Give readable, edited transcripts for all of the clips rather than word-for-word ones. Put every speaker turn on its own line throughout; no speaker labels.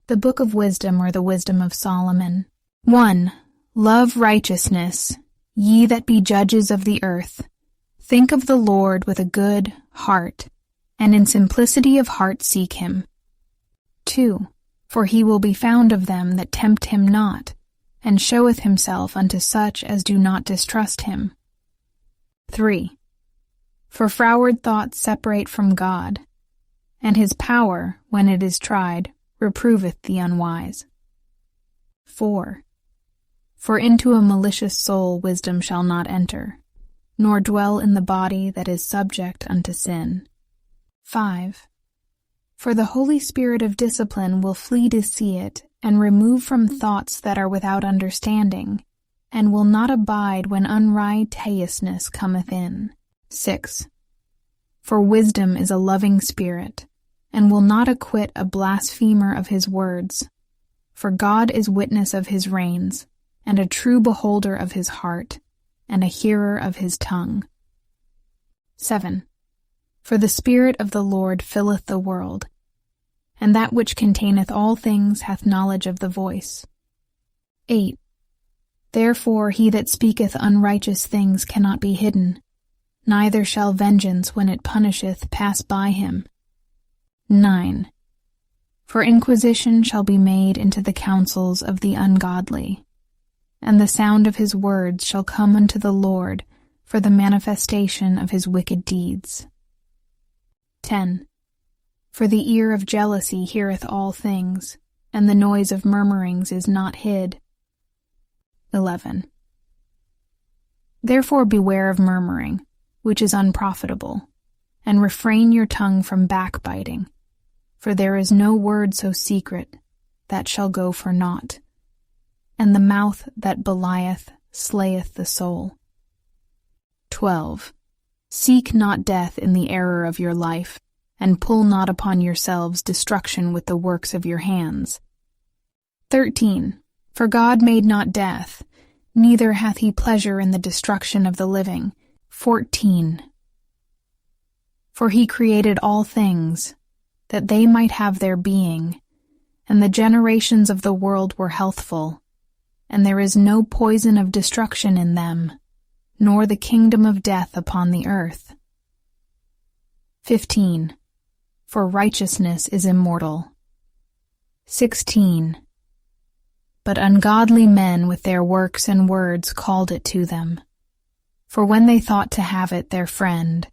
The Book of Wisdom, or the Wisdom of Solomon. 1. Love righteousness, ye that be judges of the earth. Think of the Lord with a good heart, and in simplicity of heart seek him. 2. For he will be found of them that tempt him not, and showeth himself unto such as do not distrust him. 3. For froward thoughts separate from God, and his power, when it is tried, reproveth the unwise. 4. For into a malicious soul wisdom shall not enter, nor dwell in the body that is subject unto sin. 5. For the Holy Spirit of discipline will flee to see it, and remove from thoughts that are without understanding, and will not abide when unrighteousness cometh in. 6. For wisdom is a loving spirit, and will not acquit a blasphemer of his words. For God is witness of his reins, and a true beholder of his heart, and a hearer of his tongue. 7. For the Spirit of the Lord filleth the world, and that which containeth all things hath knowledge of the voice. 8. Therefore he that speaketh unrighteous things cannot be hidden, neither shall vengeance when it punisheth pass by him. 9. For inquisition shall be made into the counsels of the ungodly, and the sound of his words shall come unto the Lord for the manifestation of his wicked deeds. 10. For the ear of jealousy heareth all things, and the noise of murmurings is not hid. 11. Therefore beware of murmuring, which is unprofitable, and refrain your tongue from backbiting, for there is no word so secret that shall go for naught, and the mouth that belieth slayeth the soul. 12. Seek not death in the error of your life, and pull not upon yourselves destruction with the works of your hands. 13. For God made not death, neither hath he pleasure in the destruction of the living. 14. For he created all things, that they might have their being, and the generations of the world were healthful, and there is no poison of destruction in them, nor the kingdom of death upon the earth. 15. For righteousness is immortal. 16. But ungodly men with their works and words called it to them. For when they thought to have it their friend,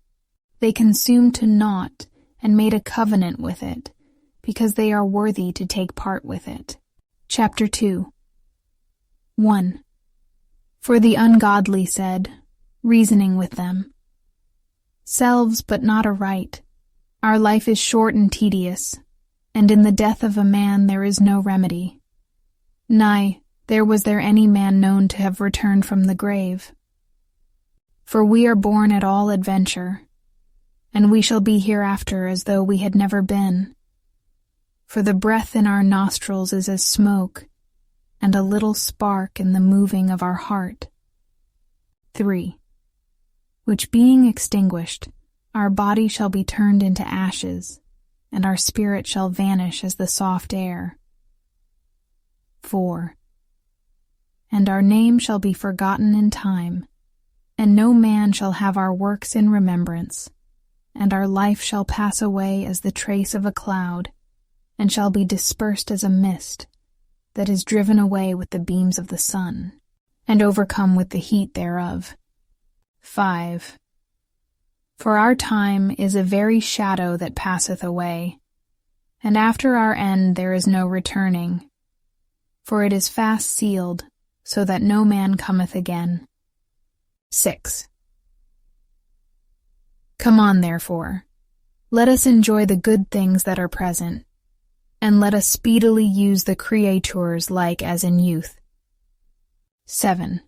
they consumed to naught and made a covenant with it, because they are worthy to take part with it. Chapter 2. 1. For the ungodly said, reasoning with them, selves but not aright, our life is short and tedious, and in the death of a man there is no remedy. Nay, there was there any man known to have returned from the grave. For we are born at all adventure, and we shall be hereafter as though we had never been. For the breath in our nostrils is as smoke, and a little spark in the moving of our heart. 3. Which being extinguished, our body shall be turned into ashes, and our spirit shall vanish as the soft air. 4. And our name shall be forgotten in time, and no man shall have our works in remembrance, and our life shall pass away as the trace of a cloud, and shall be dispersed as a mist, that is driven away with the beams of the sun, and overcome with the heat thereof. 5. For our time is a very shadow that passeth away, and after our end there is no returning, for it is fast sealed, so that no man cometh again. 6. Come on, therefore, let us enjoy the good things that are present, and let us speedily use the creatures like as in youth. 7.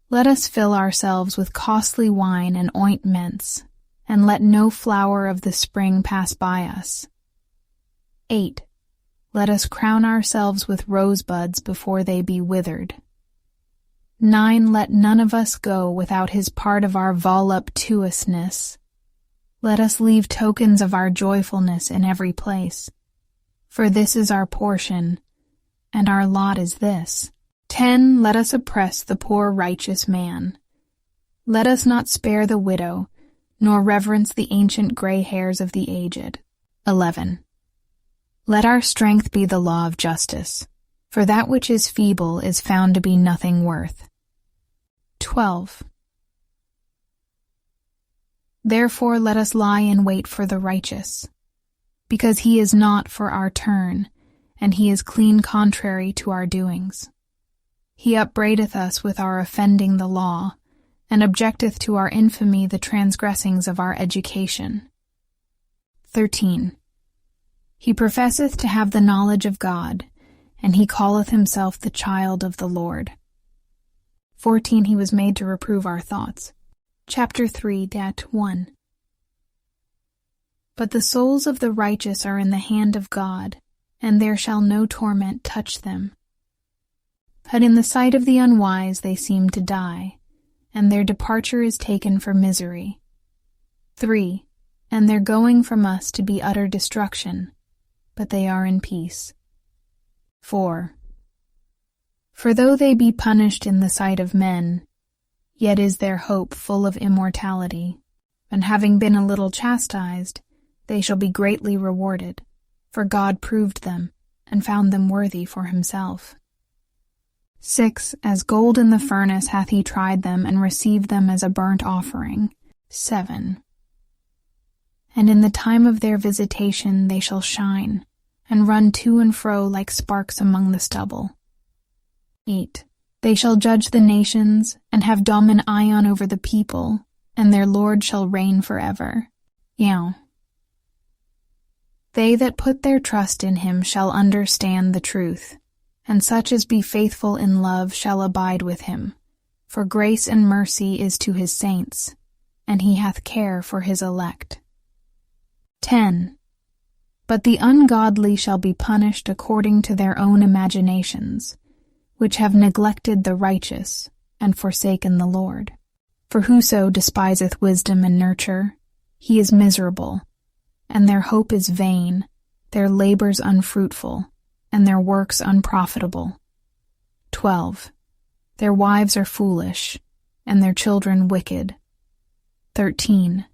Let us fill ourselves with costly wine and ointments, and let no flower of the spring pass by us. 8. Let us crown ourselves with rosebuds before they be withered. 9. Let none of us go without his part of our voluptuousness. Let us leave tokens of our joyfulness in every place. For this is our portion, and our lot is this. 10. Let us oppress the poor righteous man. Let us not spare the widow, nor reverence the ancient gray hairs of the aged. 11. Let our strength be the law of justice, for that which is feeble is found to be nothing worth. 12. Therefore let us lie in wait for the righteous, because he is not for our turn, and he is clean contrary to our doings. He upbraideth us with our offending the law, and objecteth to our infamy the transgressings of our education. 13. He professeth to have the knowledge of God, and he calleth himself the child of the Lord. 14. He was made to reprove our thoughts. Chapter 3:1. But the souls of the righteous are in the hand of God, and there shall no torment touch them. But in the sight of the unwise they seem to die, and their departure is taken for misery. 3. And their going from us to be utter destruction, but they are in peace. 4. For though they be punished in the sight of men, yet is their hope full of immortality, and having been a little chastised, they shall be greatly rewarded, for God proved them, and found them worthy for himself. 6. As gold in the furnace hath he tried them, and received them as a burnt offering. 7. And in the time of their visitation they shall shine, and run to and fro like sparks among the stubble. 8. They shall judge the nations, and have dominion over the people, and their Lord shall reign forever. Yea. They that put their trust in him shall understand the truth, and such as be faithful in love shall abide with him. For grace and mercy is to his saints, and he hath care for his elect. 10. But the ungodly shall be punished according to their own imaginations, which have neglected the righteous, and forsaken the Lord. For whoso despiseth wisdom and nurture, he is miserable, and their hope is vain, their labors unfruitful, and their works unprofitable. 12. Their wives are foolish, and their children wicked. 13.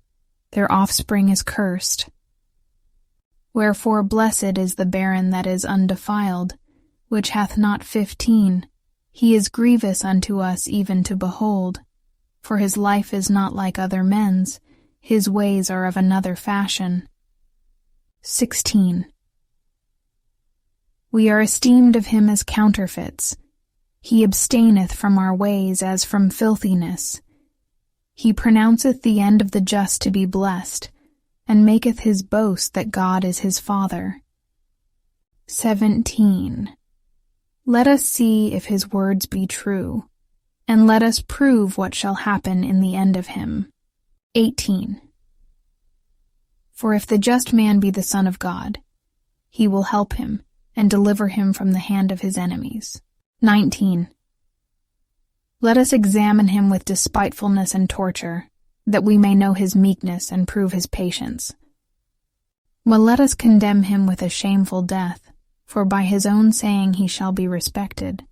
Their offspring is cursed. Wherefore blessed is the barren that is undefiled, which hath not 15. He is grievous unto us even to behold, for his life is not like other men's, his ways are of another fashion. 16. We are esteemed of him as counterfeits. He abstaineth from our ways as from filthiness. He pronounceth the end of the just to be blessed, and maketh his boast that God is his Father. 17. Let us see if his words be true, and let us prove what shall happen in the end of him. 18. For if the just man be the Son of God, he will help him, and deliver him from the hand of his enemies. 19. Let us examine him with despitefulness and torture, that we may know his meekness and prove his patience. Well, let us condemn him with a shameful death, for by his own saying he shall be respected.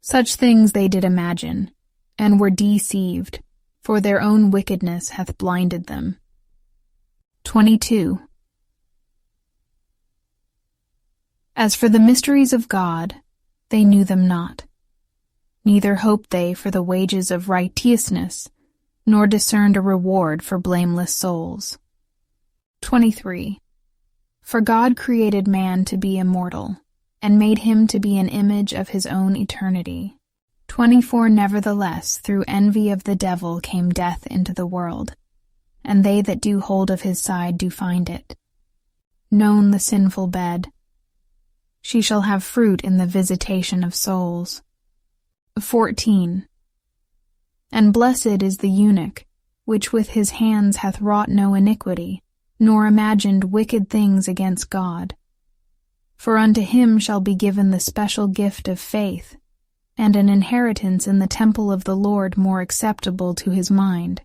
Such things they did imagine, and were deceived, for their own wickedness hath blinded them. 22. As for the mysteries of God, they knew them not, neither hoped they for the wages of righteousness, nor discerned a reward for blameless souls. 23. For God created man to be immortal, and made him to be an image of his own eternity. 24. Nevertheless, through envy of the devil came death into the world, and they that do hold of his side do find it. Known the sinful bed, she shall have fruit in the visitation of souls. 14. And blessed is the eunuch, which with his hands hath wrought no iniquity, nor imagined wicked things against God. For unto him shall be given the special gift of faith, and an inheritance in the temple of the Lord more acceptable to his mind.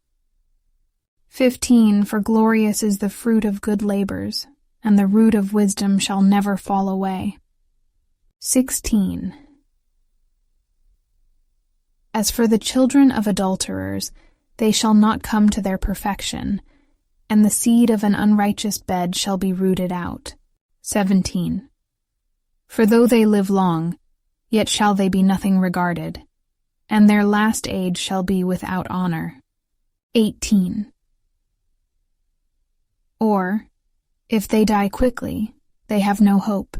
15. For glorious is the fruit of good labors, and the root of wisdom shall never fall away. 16. As for the children of adulterers, they shall not come to their perfection, and the seed of an unrighteous bed shall be rooted out. 17. For though they live long, yet shall they be nothing regarded, and their last age shall be without honor. 18. Or, if they die quickly, they have no hope,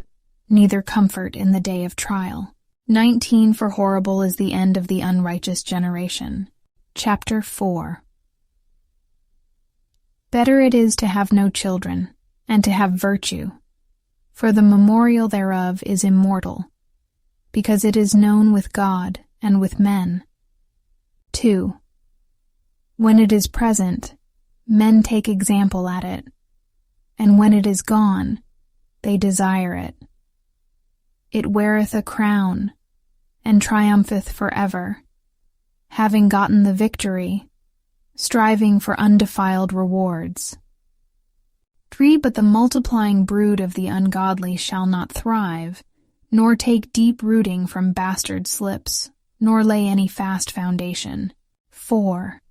neither comfort in the day of trial. 19. For horrible is the end of the unrighteous generation. Chapter 4. Better it is to have no children, and to have virtue, for the memorial thereof is immortal, because it is known with God and with men. 2. When it is present, men take example at it, and when it is gone, they desire it. It weareth a crown, and triumpheth forever, having gotten the victory, striving for undefiled rewards. 3. But the multiplying brood of the ungodly shall not thrive, nor take deep rooting from bastard slips, nor lay any fast foundation. 4.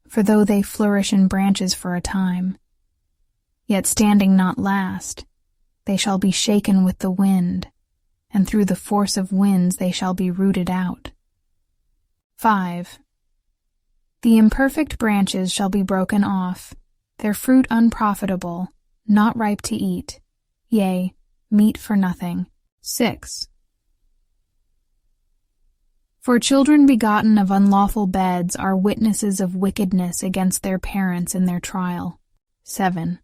For though they flourish in branches for a time, yet standing not last, they shall be shaken with the wind, and through the force of winds they shall be rooted out. 5. The imperfect branches shall be broken off, their fruit unprofitable, not ripe to eat, yea, meat for nothing. 6. For children begotten of unlawful beds are witnesses of wickedness against their parents in their trial. 7.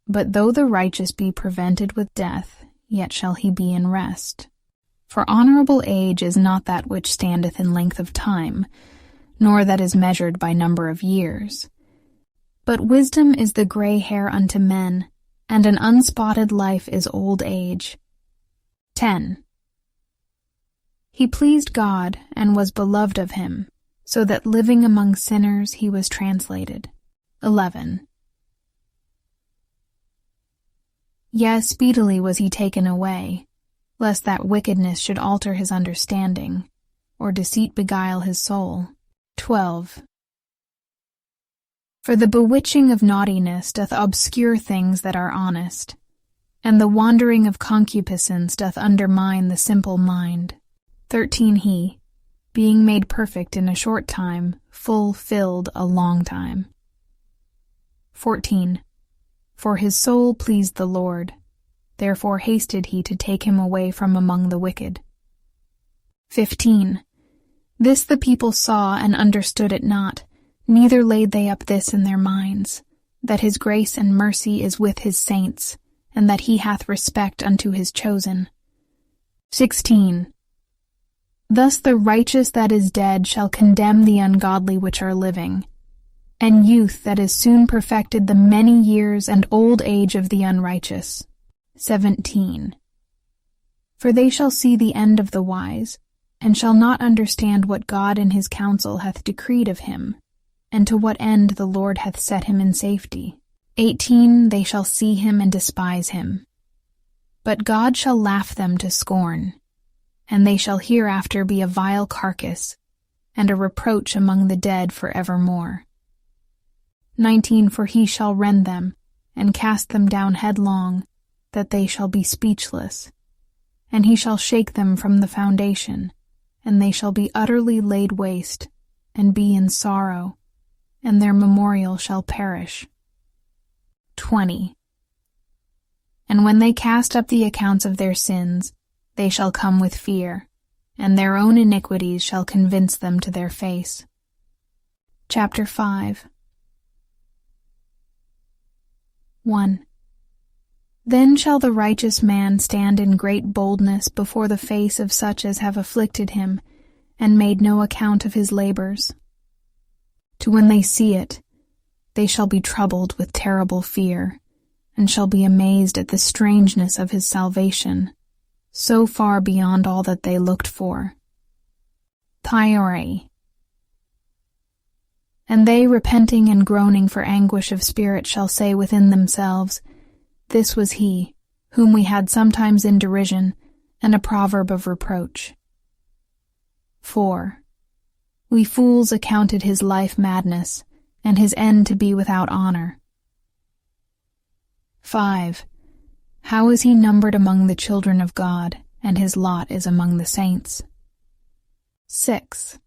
But though the righteous be prevented with death, yet shall he be in rest. For honorable age is not that which standeth in length of time, nor that is measured by number of years. But wisdom is the gray hair unto men, and an unspotted life is old age. 10. He pleased God, and was beloved of him, so that living among sinners he was translated. 11. Yea, speedily was he taken away, lest that wickedness should alter his understanding, or deceit beguile his soul. 12. For the bewitching of naughtiness doth obscure things that are honest, and the wandering of concupiscence doth undermine the simple mind. 13. He, being made perfect in a short time, fulfilled a long time. 14. For his soul pleased the Lord, therefore hasted he to take him away from among the wicked. 15. This the people saw and understood it not, neither laid they up this in their minds, that his grace and mercy is with his saints, and that he hath respect unto his chosen. 16. Thus the righteous that is dead shall condemn the ungodly which are living, and youth that is soon perfected the many years and old age of the unrighteous. 17. For they shall see the end of the wise, and shall not understand what God in his counsel hath decreed of him, and to what end the Lord hath set him in safety. 18. They shall see him and despise him. But God shall laugh them to scorn, and they shall hereafter be a vile carcass, and a reproach among the dead for evermore. 19. For he shall rend them, and cast them down headlong, that they shall be speechless. And he shall shake them from the foundation, and they shall be utterly laid waste, and be in sorrow, and their memorial shall perish. 20. And when they cast up the accounts of their sins, they shall come with fear, and their own iniquities shall convince them to their face. Chapter 5. 1. Then shall the righteous man stand in great boldness before the face of such as have afflicted him, and made no account of his labors. To when they see it, they shall be troubled with terrible fear, and shall be amazed at the strangeness of his salvation, so far beyond all that they looked for. Theore. And they, repenting and groaning for anguish of spirit, shall say within themselves, This was he, whom we had sometimes in derision, and a proverb of reproach. 4. We fools accounted his life madness, and his end to be without honor. 5. How is he numbered among the children of God, and his lot is among the saints? 6.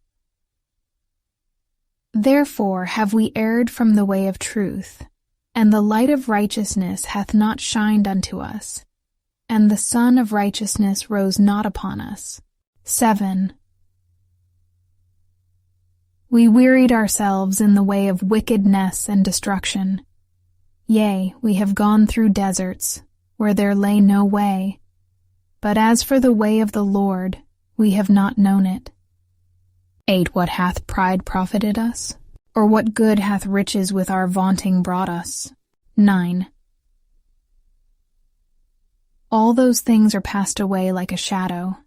Therefore have we erred from the way of truth, and the light of righteousness hath not shined unto us, and the sun of righteousness rose not upon us. 7. We wearied ourselves in the way of wickedness and destruction. Yea, we have gone through deserts, where there lay no way. But as for the way of the Lord, we have not known it. 8. What hath pride profited us? Or what good hath riches with our vaunting brought us? 9. All those things are passed away like a shadow,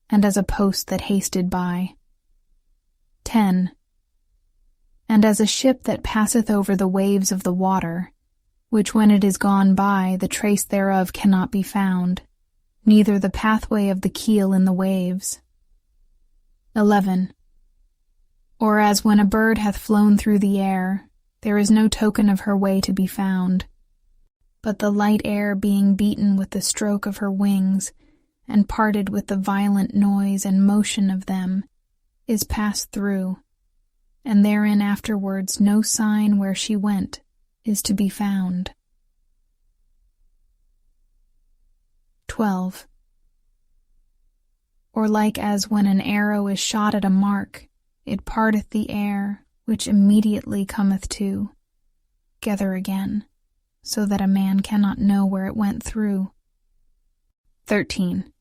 and as a post that hasted by. 10. And as a ship that passeth over the waves of the water, which when it is gone by, the trace thereof cannot be found, neither the pathway of the keel in the waves. 11. Or as when a bird hath flown through the air, there is no token of her way to be found, but the light air being beaten with the stroke of her wings, and parted with the violent noise and motion of them, is passed through, and therein afterwards no sign where she went is to be found. 12. Or like as when an arrow is shot at a mark, it parteth the air, which immediately cometh to, gather again, so that a man cannot know where it went through. 13.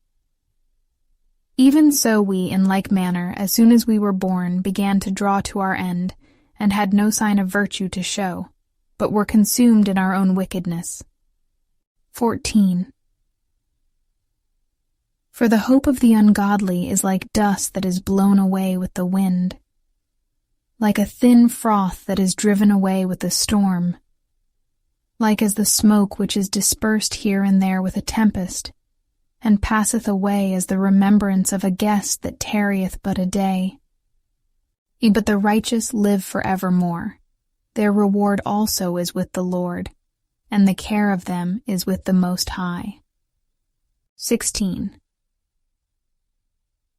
Even so we, in like manner, as soon as we were born, began to draw to our end, and had no sign of virtue to show, but were consumed in our own wickedness. 14. For the hope of the ungodly is like dust that is blown away with the wind, like a thin froth that is driven away with the storm, like as the smoke which is dispersed here and there with a tempest, and passeth away as the remembrance of a guest that tarrieth but a day. But the righteous live forevermore. Their reward also is with the Lord, and the care of them is with the Most High. 16.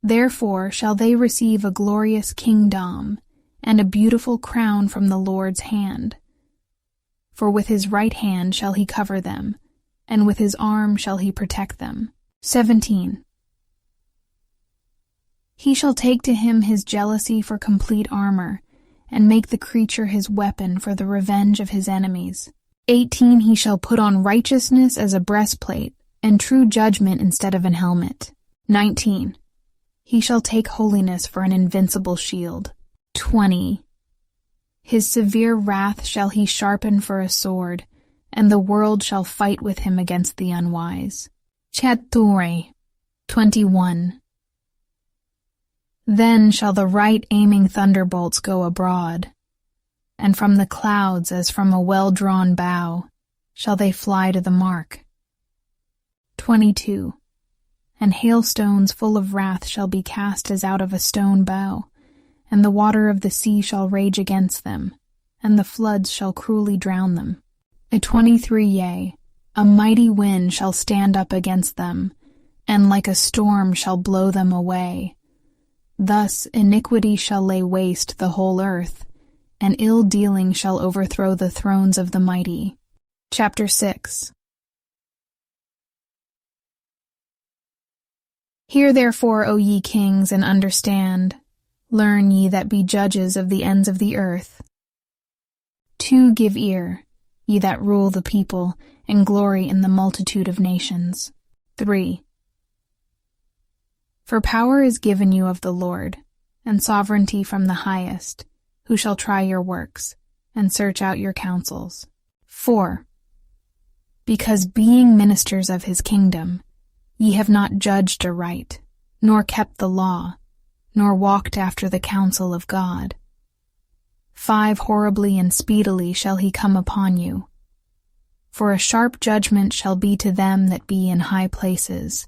Therefore shall they receive a glorious kingdom, and a beautiful crown from the Lord's hand. For with his right hand shall he cover them, and with his arm shall he protect them. 17. He shall take to him his jealousy for complete armor, and make the creature his weapon for the revenge of his enemies. 18. He shall put on righteousness as a breastplate, and true judgment instead of an helmet. 19. He shall take holiness for an invincible shield. 20. His severe wrath shall he sharpen for a sword, and the world shall fight with him against the unwise. Chapter 21. Then shall the right-aiming thunderbolts go abroad, and from the clouds as from a well-drawn bow shall they fly to the mark. 22. And hailstones full of wrath shall be cast as out of a stone bow, and the water of the sea shall rage against them, and the floods shall cruelly drown them. 23. Yea, a mighty wind shall stand up against them, and like a storm shall blow them away. Thus iniquity shall lay waste the whole earth, and ill-dealing shall overthrow the thrones of the mighty. Chapter 6. Hear therefore, O ye kings, and understand. Learn ye that be judges of the ends of the earth. 2. Give ear, ye that rule the people, and glory in the multitude of nations. 3. For power is given you of the Lord, and sovereignty from the highest, who shall try your works, and search out your counsels. 4. Because being ministers of his kingdom, ye have not judged aright, nor kept the law, nor walked after the counsel of God. 5 horribly and speedily shall he come upon you. For a sharp judgment shall be to them that be in high places.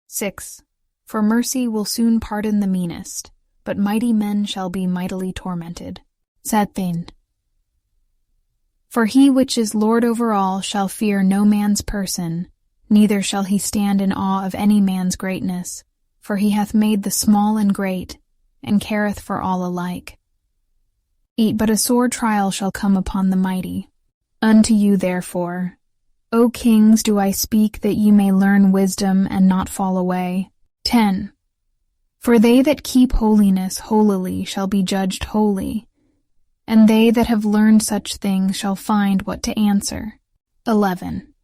6. For mercy will soon pardon the meanest, but mighty men shall be mightily tormented. 7. For he which is Lord over all shall fear no man's person, neither shall he stand in awe of any man's greatness, for he hath made the small and great, and careth for all alike. 8. But a sore trial shall come upon the mighty. Unto you therefore, O kings, do I speak that ye may learn wisdom and not fall away. 10. For they that keep holiness holily shall be judged holy, and they that have learned such things shall find what to answer. 11.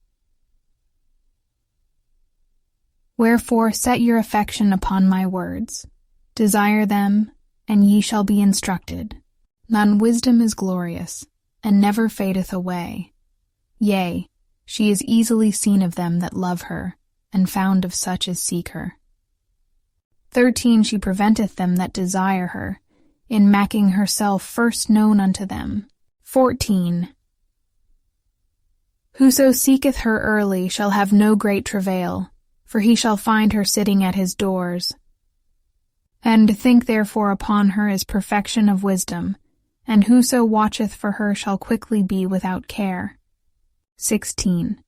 Wherefore set your affection upon my words. Desire them, and ye shall be instructed. Non-wisdom is glorious, and never fadeth away. Yea, she is easily seen of them that love her, and found of such as seek her. 13. She preventeth them that desire her, in making herself first known unto them. 14. Whoso seeketh her early shall have no great travail, for he shall find her sitting at his doors. And think therefore upon her is perfection of wisdom, and whoso watcheth for her shall quickly be without care. 16.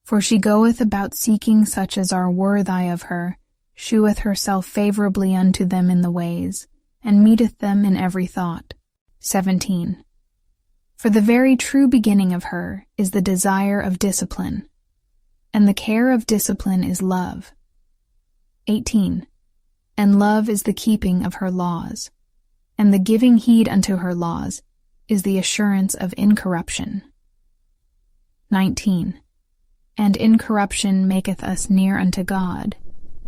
For she goeth about seeking such as are worthy of her, sheweth herself favorably unto them in the ways, and meeteth them in every thought. 17. For the very true beginning of her is the desire of discipline, and the care of discipline is love. 18. And love is the keeping of her laws, and the giving heed unto her laws is the assurance of incorruption. 19. And incorruption maketh us near unto God.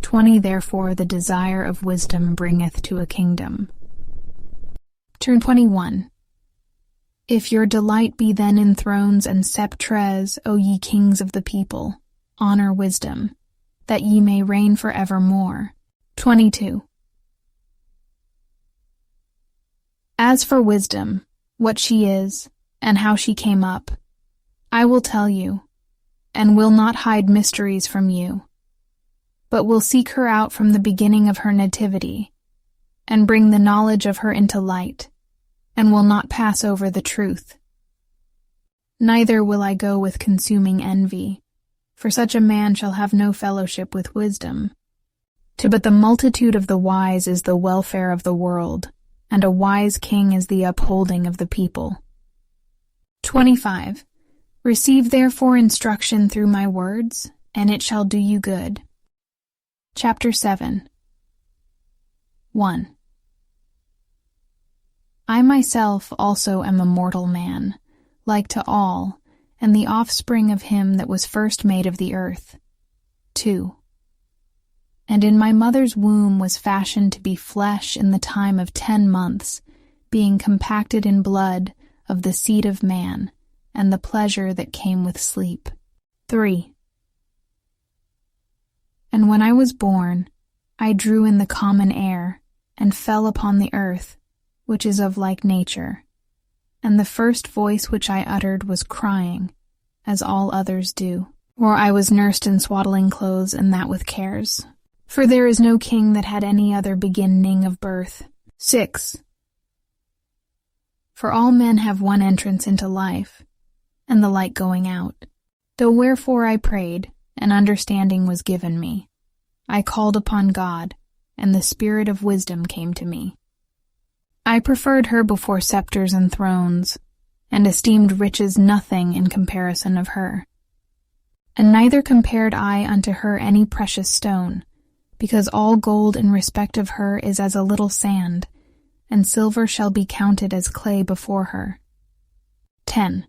20. Therefore the desire of wisdom bringeth to a kingdom. Turn 21. If your delight be then in thrones and sceptres, O ye kings of the people, honor wisdom, that ye may reign for evermore. 22. As for wisdom, what she is, and how she came up, I will tell you, and will not hide mysteries from you, but will seek her out from the beginning of her nativity, and bring the knowledge of her into light, and will not pass over the truth. Neither will I go with consuming envy, for such a man shall have no fellowship with wisdom. But the multitude of the wise is the welfare of the world, and a wise king is the upholding of the people. 25. Receive therefore instruction through my words, and it shall do you good. Chapter 7. 1. I myself also am a mortal man, like to all, and the offspring of him that was first made of the earth. 2. And in my mother's womb was fashioned to be flesh in the time of 10 months, being compacted in blood of the seed of man, and the pleasure that came with sleep. 3. And when I was born, I drew in the common air, and fell upon the earth, which is of like nature. And the first voice which I uttered was crying, as all others do. Or I was nursed in swaddling clothes, and that with cares. For there is no king that had any other beginning of birth. 6. For all men have one entrance into life, and the light going out. Though wherefore I prayed, and understanding was given me. I called upon God, and the spirit of wisdom came to me. I preferred her before scepters and thrones, and esteemed riches nothing in comparison of her. And neither compared I unto her any precious stone, because all gold in respect of her is as a little sand, and silver shall be counted as clay before her. 10.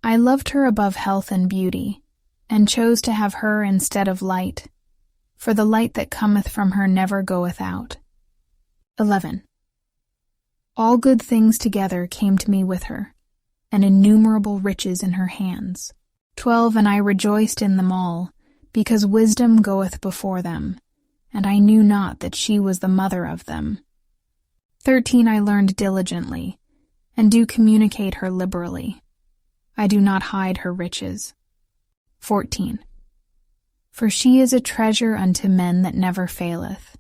I loved her above health and beauty, and chose to have her instead of light, for the light that cometh from her never goeth out. 11. All good things together came to me with her, and innumerable riches in her hands. 12. And I rejoiced in them all, because wisdom goeth before them, and I knew not that she was the mother of them. 13 I learned diligently, and do communicate her liberally. I do not hide her riches. 14 For she is a treasure unto men that never faileth,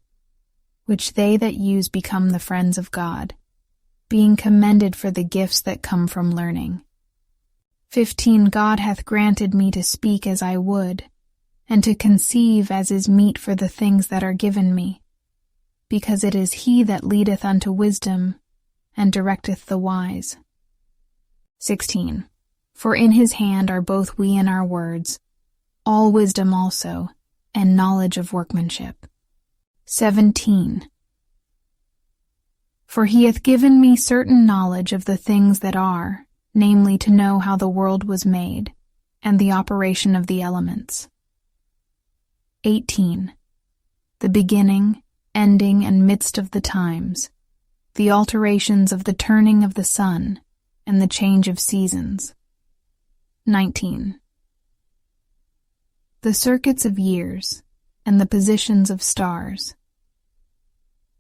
which they that use become the friends of God, being commended for the gifts that come from learning. 15 God hath granted me to speak as I would, and to conceive as is meet for the things that are given me, because it is he that leadeth unto wisdom, and directeth the wise. 16 For in his hand are both we and our words, all wisdom also, and knowledge of workmanship. 17 For he hath given me certain knowledge of the things that are, namely to know how the world was made, and the operation of the elements. 18 The beginning, ending, and midst of the times, the alterations of the turning of the sun, and the change of seasons. 19 The circuits of years, and the positions of stars.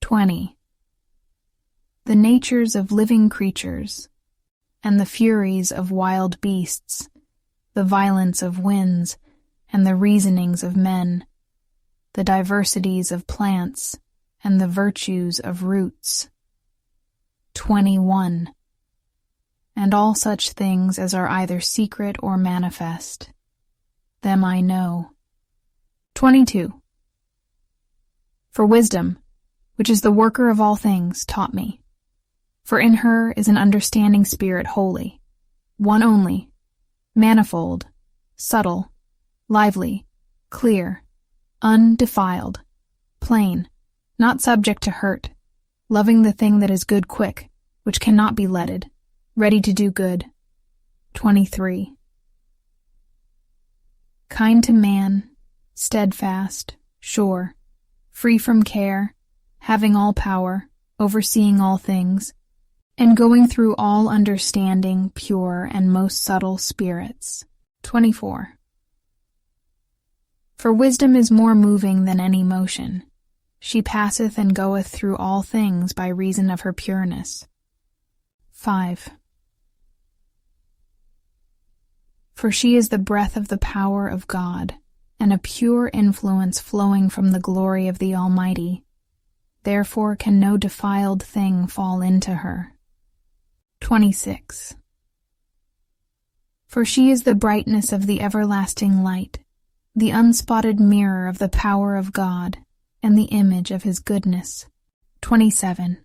20 The natures of living creatures, and the furies of wild beasts, the violence of winds, and the reasonings of men, the diversities of plants, and the virtues of roots. 21 And all such things as are either secret or manifest, them I know. 22 For wisdom, which is the worker of all things, taught me. For in her is an understanding spirit holy, one only, manifold, subtle, lively, clear, undefiled, plain, not subject to hurt, loving the thing that is good quick, which cannot be letted, ready to do good. 23 Kind to man, steadfast, sure, free from care, having all power, overseeing all things, and going through all understanding, pure and most subtle spirits. 24 For wisdom is more moving than any motion. She passeth and goeth through all things by reason of her pureness. 5 For she is the breath of the power of God, and a pure influence flowing from the glory of the Almighty. Therefore can no defiled thing fall into her. 26 For she is the brightness of the everlasting light, the unspotted mirror of the power of God, and the image of his goodness. 27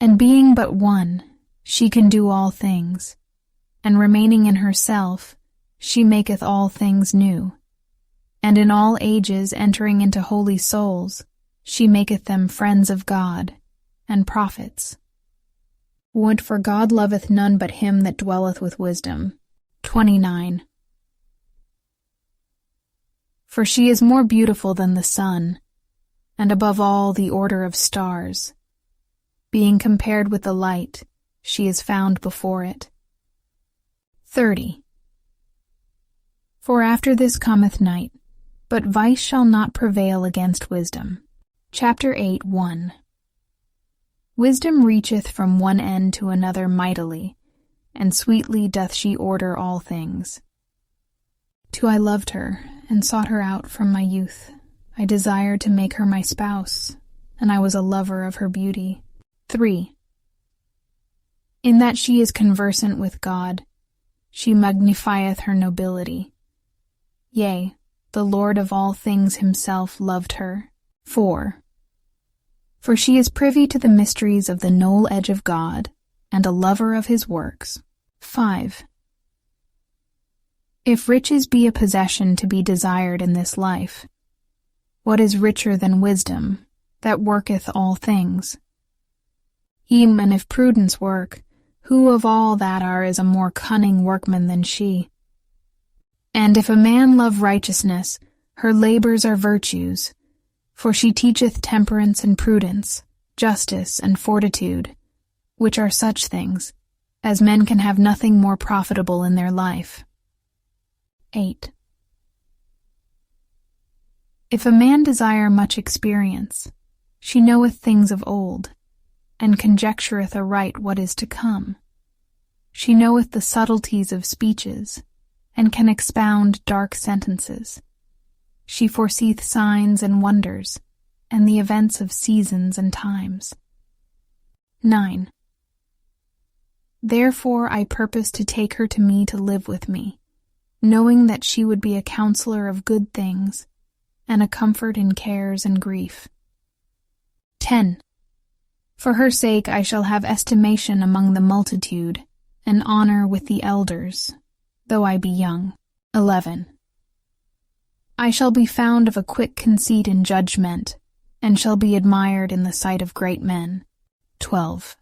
And being but one, she can do all things, and remaining in herself, she maketh all things new. And in all ages entering into holy souls, she maketh them friends of God, and prophets. Would for God loveth none but him that dwelleth with wisdom. 29 For she is more beautiful than the sun, and above all the order of stars. Being compared with the light, she is found before it. 30 For after this cometh night, but vice shall not prevail against wisdom. Chapter 8:1 Wisdom reacheth from one end to another mightily, and sweetly doth she order all things. 2 I loved her, and sought her out from my youth. I desired to make her my spouse, and I was a lover of her beauty. 3 In that she is conversant with God, she magnifieth her nobility. Yea, the Lord of all things himself loved her. 4 For she is privy to the mysteries of the knoll edge of God, and a lover of his works. 5 If riches be a possession to be desired in this life, what is richer than wisdom, that worketh all things? Even if prudence work, who of all that are is a more cunning workman than she? And if a man love righteousness, her labors are virtues, for she teacheth temperance and prudence, justice and fortitude, which are such things, as men can have nothing more profitable in their life. 8 If a man desire much experience, she knoweth things of old, and conjectureth aright what is to come. She knoweth the subtleties of speeches, and can expound dark sentences. She foreseeth signs and wonders, and the events of seasons and times. 9. Therefore I purpose to take her to me to live with me, knowing that she would be a counselor of good things, and a comfort in cares and grief. 10. For her sake I shall have estimation among the multitude, and honor with the elders, though I be young. 11. I shall be found of a quick conceit in judgment, and shall be admired in the sight of great men. 12.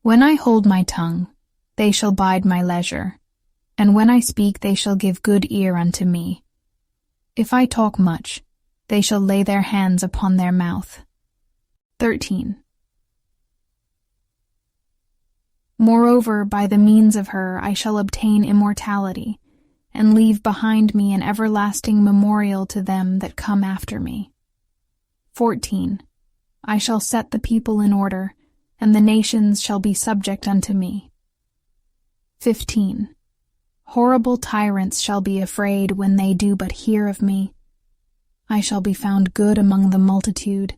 When I hold my tongue, they shall bide my leisure, and when I speak they shall give good ear unto me. If I talk much, they shall lay their hands upon their mouth. 13. Moreover, by the means of her I shall obtain immortality, and leave behind me an everlasting memorial to them that come after me. 14. I shall set the people in order, and the nations shall be subject unto me. 15. Horrible tyrants shall be afraid when they do but hear of me. I shall be found good among the multitude,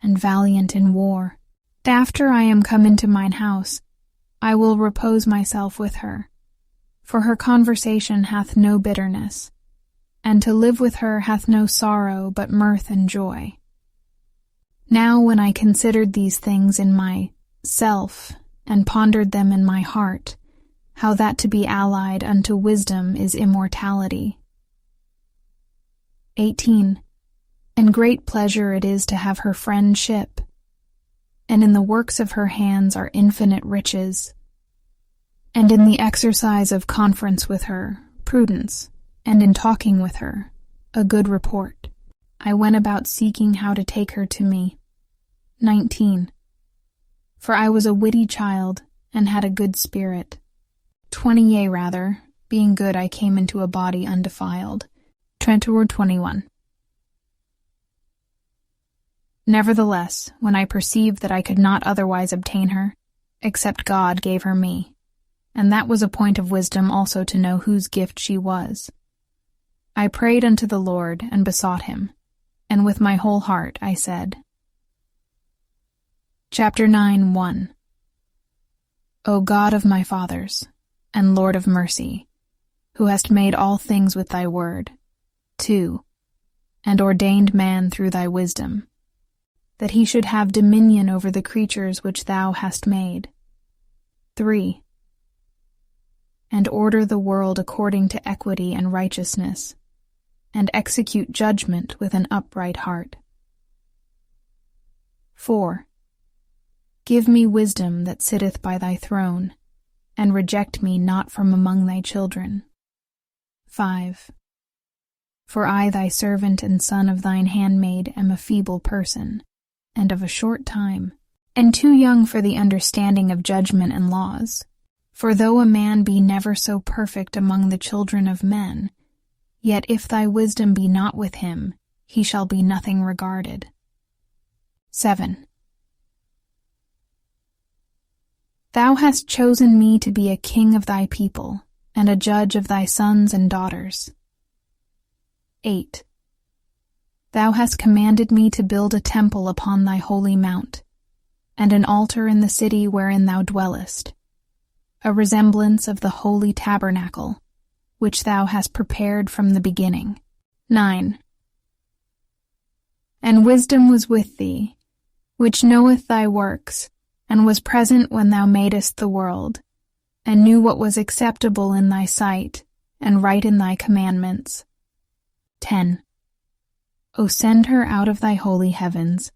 and valiant in war. After I am come into mine house, I will repose myself with her, for her conversation hath no bitterness, and to live with her hath no sorrow but mirth and joy. Now when I considered these things in myself, and pondered them in my heart, how that to be allied unto wisdom is immortality. 18. And great pleasure it is to have her friendship, and in the works of her hands are infinite riches, and in the exercise of conference with her, prudence, and in talking with her, a good report. I went about seeking how to take her to me. 19. For I was a witty child, and had a good spirit. 20, yea rather, being good I came into a body undefiled. 21. Nevertheless, when I perceived that I could not otherwise obtain her, except God gave her me, and that was a point of wisdom also to know whose gift she was, I prayed unto the Lord and besought him, and with my whole heart I said. Chapter 9, 1. O God of my fathers, and Lord of mercy, who hast made all things with thy word, 2. And ordained man through thy wisdom, that he should have dominion over the creatures which thou hast made. 3. And order the world according to equity and righteousness, and execute judgment with an upright heart. 4. Give me wisdom that sitteth by thy throne, and reject me not from among thy children. 5. For I, thy servant and son of thine handmaid, am a feeble person, and of a short time, and too young for the understanding of judgment and laws. For though a man be never so perfect among the children of men, yet if thy wisdom be not with him, he shall be nothing regarded. 7. Thou hast chosen me to be a king of thy people, and a judge of thy sons and daughters. 8. Thou hast commanded me to build a temple upon thy holy mount, and an altar in the city wherein thou dwellest, a resemblance of the holy tabernacle, which thou hast prepared from the beginning. 9. And wisdom was with thee, which knoweth thy works, and was present when thou madest the world, and knew what was acceptable in thy sight, and right in thy commandments. 10. O send her out of thy holy heavens,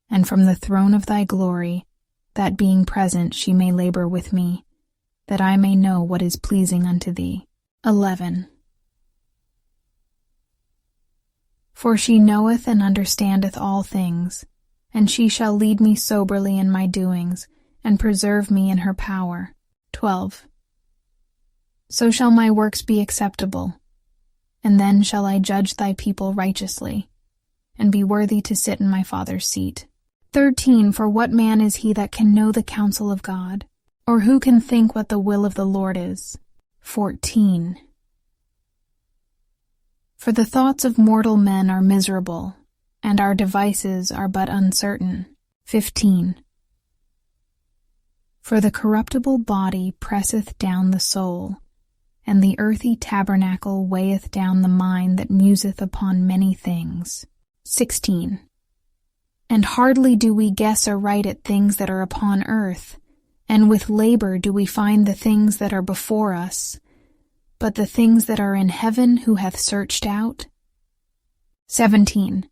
and from the throne of thy glory, that being present she may labor with me, that I may know what is pleasing unto thee. 11. For she knoweth and understandeth all things, and she shall lead me soberly in my doings, and preserve me in her power. 12. So shall my works be acceptable, and then shall I judge thy people righteously, and be worthy to sit in my Father's seat. 13. For what man is he that can know the counsel of God, or who can think what the will of the Lord is? 14. For the thoughts of mortal men are miserable, and our devices are but uncertain. 15. For the corruptible body presseth down the soul, and the earthy tabernacle weigheth down the mind that museth upon many things. 16. And hardly do we guess aright at things that are upon earth, and with labor do we find the things that are before us, but the things that are in heaven who hath searched out? 17.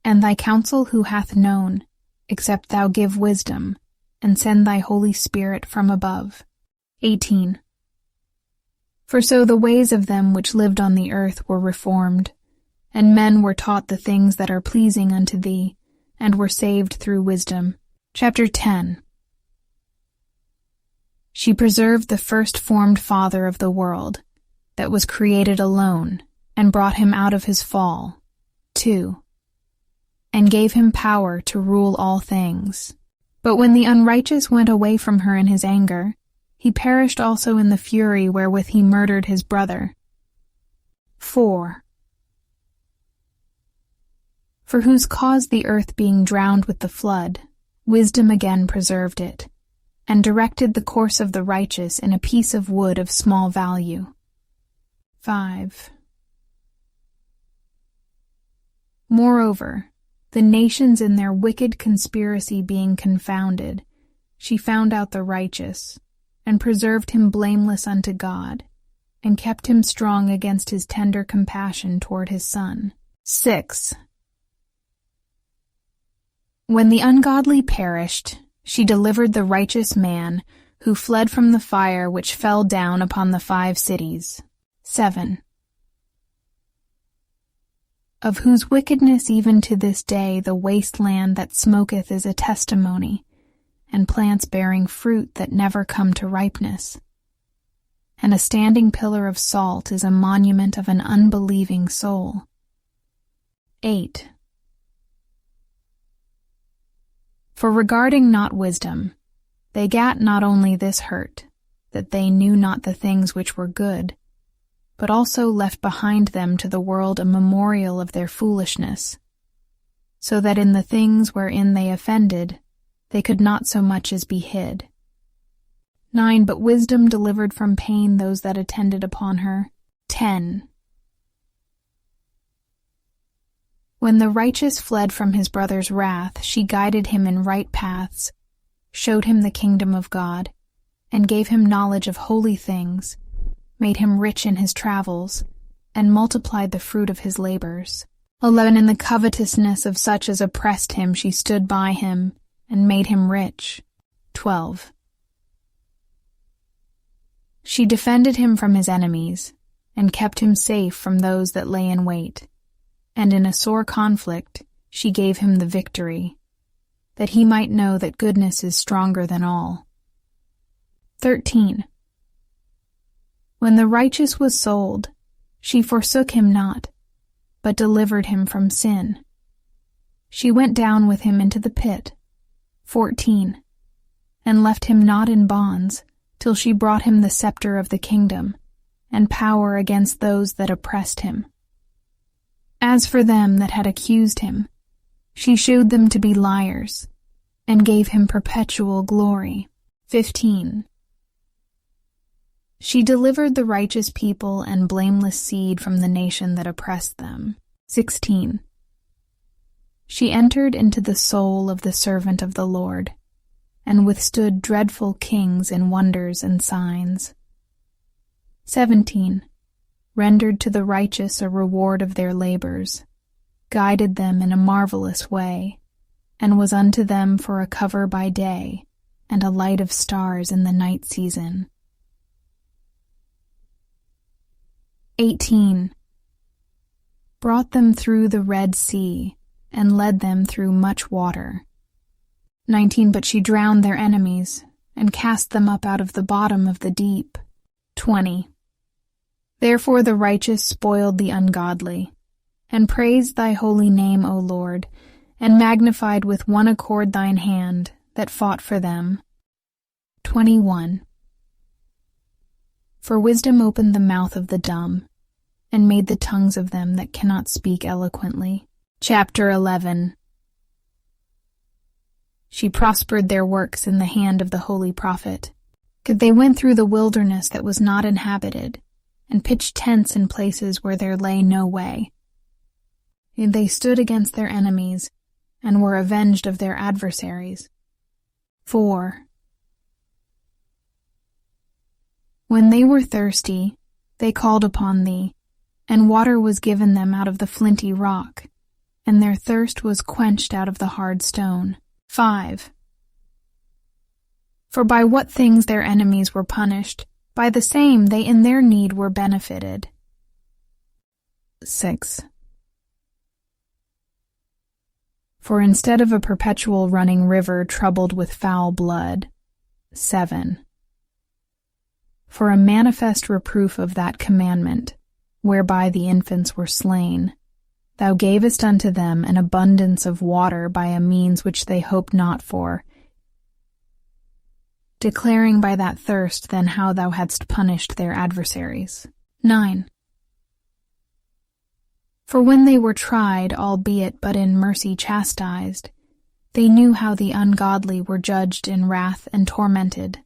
And thy counsel who hath known, except thou give wisdom, and send thy Holy Spirit from above? 18. For so the ways of them which lived on the earth were reformed, and men were taught the things that are pleasing unto thee, and were saved through wisdom. Chapter 10. She preserved the first-formed Father of the world, that was created alone, and brought him out of his fall. 2. And gave him power to rule all things. But when the unrighteous went away from her in his anger, he perished also in the fury wherewith he murdered his brother. 4. For whose cause the earth being drowned with the flood, wisdom again preserved it, and directed the course of the righteous in a piece of wood of small value. 5. Moreover, the nations in their wicked conspiracy being confounded, she found out the righteous, and preserved him blameless unto God, and kept him strong against his tender compassion toward his Son. 6. When the ungodly perished, she delivered the righteous man, who fled from the fire which fell down upon the 5 cities. 7. Of whose wickedness even to this day the waste land that smoketh is a testimony, and plants bearing fruit that never come to ripeness. And a standing pillar of salt is a monument of an unbelieving soul. 8. For regarding not wisdom, they gat not only this hurt, that they knew not the things which were good, but also left behind them to the world a memorial of their foolishness, so that in the things wherein they offended, they could not so much as be hid. 9. But wisdom delivered from pain those that attended upon her. 10. When the righteous fled from his brother's wrath, she guided him in right paths, showed him the kingdom of God, and gave him knowledge of holy things, made him rich in his travels, and multiplied the fruit of his labors. 11. In the covetousness of such as oppressed him, she stood by him, and made him rich. 12. She defended him from his enemies, and kept him safe from those that lay in wait. And in a sore conflict she gave him the victory, that he might know that goodness is stronger than all. 13. When the righteous was sold, she forsook him not, but delivered him from sin. She went down with him into the pit. 14. And left him not in bonds, till she brought him the scepter of the kingdom, and power against those that oppressed him. As for them that had accused him, she shewed them to be liars, and gave him perpetual glory. 15. She delivered the righteous people and blameless seed from the nation that oppressed them. 16. She entered into the soul of the servant of the Lord, and withstood dreadful kings in wonders and signs. 17. Rendered to the righteous a reward of their labors, guided them in a marvelous way, and was unto them for a cover by day, and a light of stars in the night season. 18. Brought them through the Red Sea, and led them through much water. 19. But she drowned their enemies, and cast them up out of the bottom of the deep. 20. Therefore the righteous spoiled the ungodly, and praised thy holy name, O Lord, and magnified with one accord thine hand that fought for them. 21. For wisdom opened the mouth of the dumb, and made the tongues of them that cannot speak eloquently. Chapter 11. She prospered their works in the hand of the holy prophet. They went through the wilderness that was not inhabited, and pitched tents in places where there lay no way. They stood against their enemies, and were avenged of their adversaries. 4. When they were thirsty, they called upon thee, and water was given them out of the flinty rock, and their thirst was quenched out of the hard stone. 5. For by what things their enemies were punished, by the same they in their need were benefited. 6. For instead of a perpetual running river troubled with foul blood. 7. For a manifest reproof of that commandment, whereby the infants were slain, thou gavest unto them an abundance of water by a means which they hoped not for, declaring by that thirst then how thou hadst punished their adversaries. 9. For when they were tried, albeit but in mercy chastised, they knew how the ungodly were judged in wrath and tormented,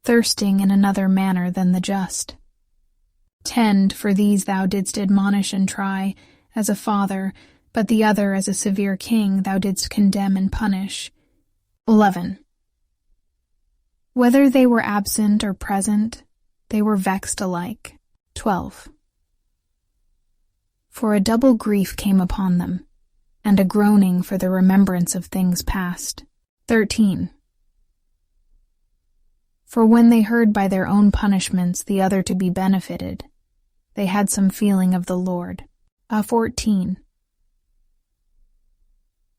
thirsting in another manner than the just. 10. For these thou didst admonish and try, as a father, but the other as a severe king thou didst condemn and punish. 11. Whether they were absent or present, they were vexed alike. 12. For a double grief came upon them, and a groaning for the remembrance of things past. 13. For when they heard by their own punishments the other to be benefited, they had some feeling of the Lord. 14.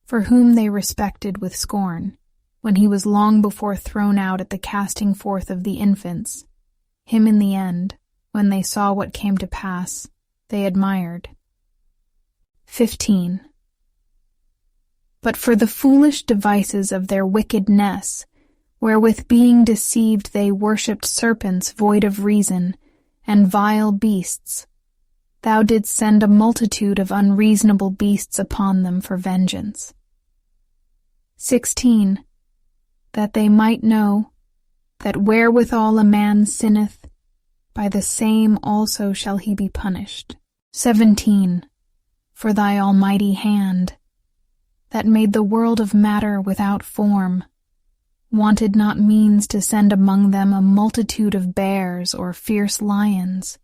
For whom they respected with scorn, when he was long before thrown out at the casting forth of the infants, him in the end, when they saw what came to pass, they admired. 15. But for the foolish devices of their wickedness, wherewith being deceived they worshipped serpents void of reason, and vile beasts, thou didst send a multitude of unreasonable beasts upon them for vengeance. 16. That they might know that wherewithal a man sinneth, by the same also shall he be punished. 17. For thy almighty hand, that made the world of matter without form, wanted not means to send among them a multitude of bears or fierce lions,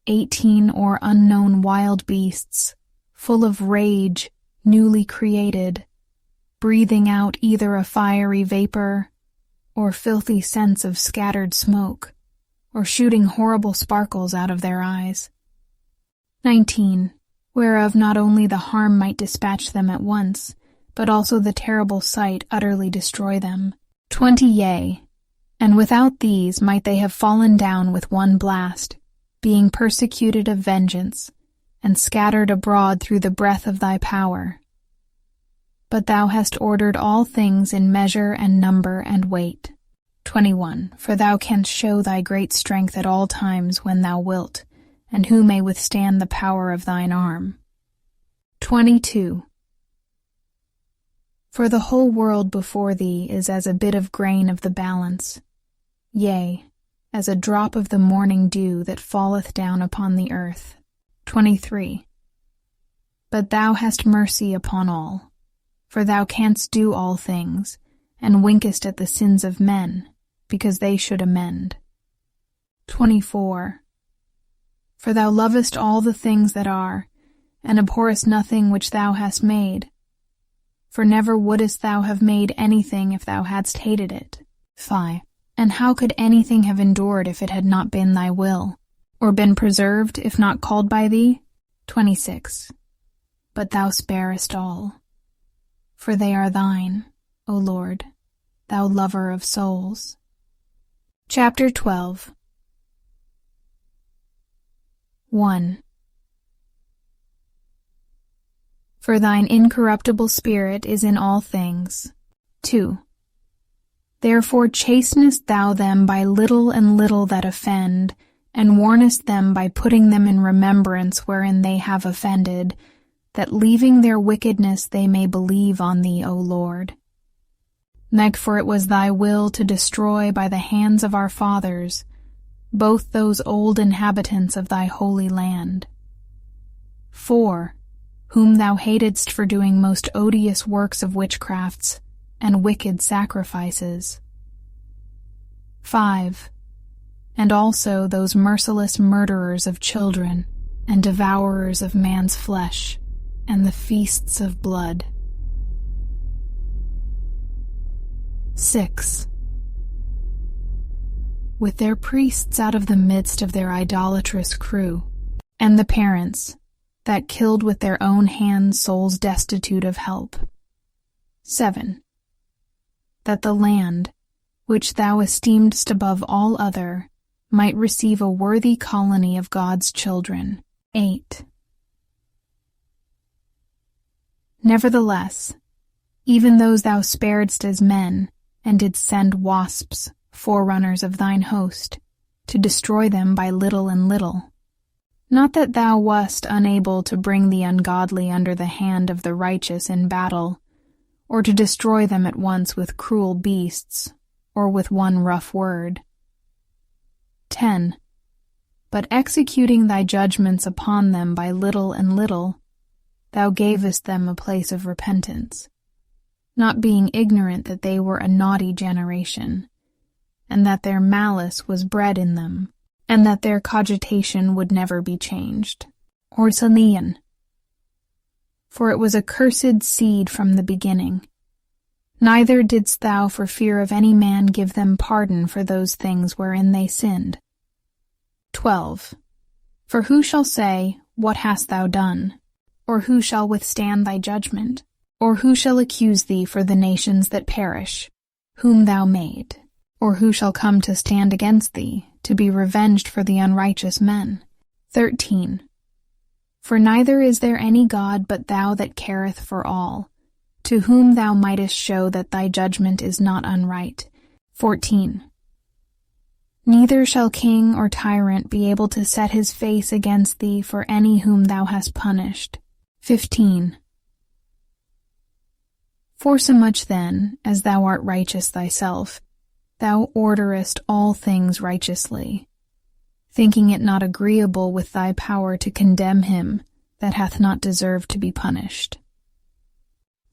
18 or unknown wild beasts, full of rage, newly created, breathing out either a fiery vapor, or filthy scents of scattered smoke, or shooting horrible sparkles out of their eyes. 19. Whereof not only the harm might dispatch them at once, but also the terrible sight utterly destroy them. 20. Yea, and without these might they have fallen down with one blast, being persecuted of vengeance, and scattered abroad through the breath of thy power. But thou hast ordered all things in measure and number and weight. 21. For thou canst show thy great strength at all times when thou wilt, and who may withstand the power of thine arm? 22. For the whole world before thee is as a bit of grain of the balance, yea, as a drop of the morning dew that falleth down upon the earth. 23. But thou hast mercy upon all, for thou canst do all things, and winkest at the sins of men, because they should amend. 24. For thou lovest all the things that are, and abhorrest nothing which thou hast made. For never wouldest thou have made anything if thou hadst hated it. 5. And how could anything have endured if it had not been thy will, or been preserved if not called by thee? 26. But thou sparest all, for they are thine, O Lord, thou lover of souls. Chapter 12. 1. For thine incorruptible spirit is in all things. 2. Therefore chastenest thou them by little and little that offend, and warnest them by putting them in remembrance wherein they have offended, that leaving their wickedness they may believe on thee, O Lord. For it was thy will to destroy by the hands of our fathers both those old inhabitants of thy holy land. 4. Whom thou hatedst for doing most odious works of witchcrafts and wicked sacrifices. 5. And also those merciless murderers of children and devourers of man's flesh and the feasts of blood. 6. With their priests out of the midst of their idolatrous crew, and the parents that killed with their own hands souls destitute of help. 7. That the land, which thou esteemedst above all other, might receive a worthy colony of God's children. 8. Nevertheless, even those thou sparedst as men, and didst send wasps, forerunners of thine host, to destroy them by little and little. Not that thou wast unable to bring the ungodly under the hand of the righteous in battle, or to destroy them at once with cruel beasts, or with one rough word. 10. But executing thy judgments upon them by little and little, thou gavest them a place of repentance, not being ignorant that they were a naughty generation, and that their malice was bred in them, and that their cogitation would never be changed. Or Salian. For it was a cursed seed from the beginning. Neither didst thou for fear of any man give them pardon for those things wherein they sinned. 12. For who shall say, What hast thou done? Or who shall withstand thy judgment? Or who shall accuse thee for the nations that perish, whom thou made? Or who shall come to stand against thee, to be revenged for the unrighteous men? 13. For neither is there any God but thou that careth for all, to whom thou mightest show that thy judgment is not unright. 14. Neither shall king or tyrant be able to set his face against thee for any whom thou hast punished. 15. Forsomuch then, as thou art righteous thyself, thou orderest all things righteously, thinking it not agreeable with thy power to condemn him that hath not deserved to be punished.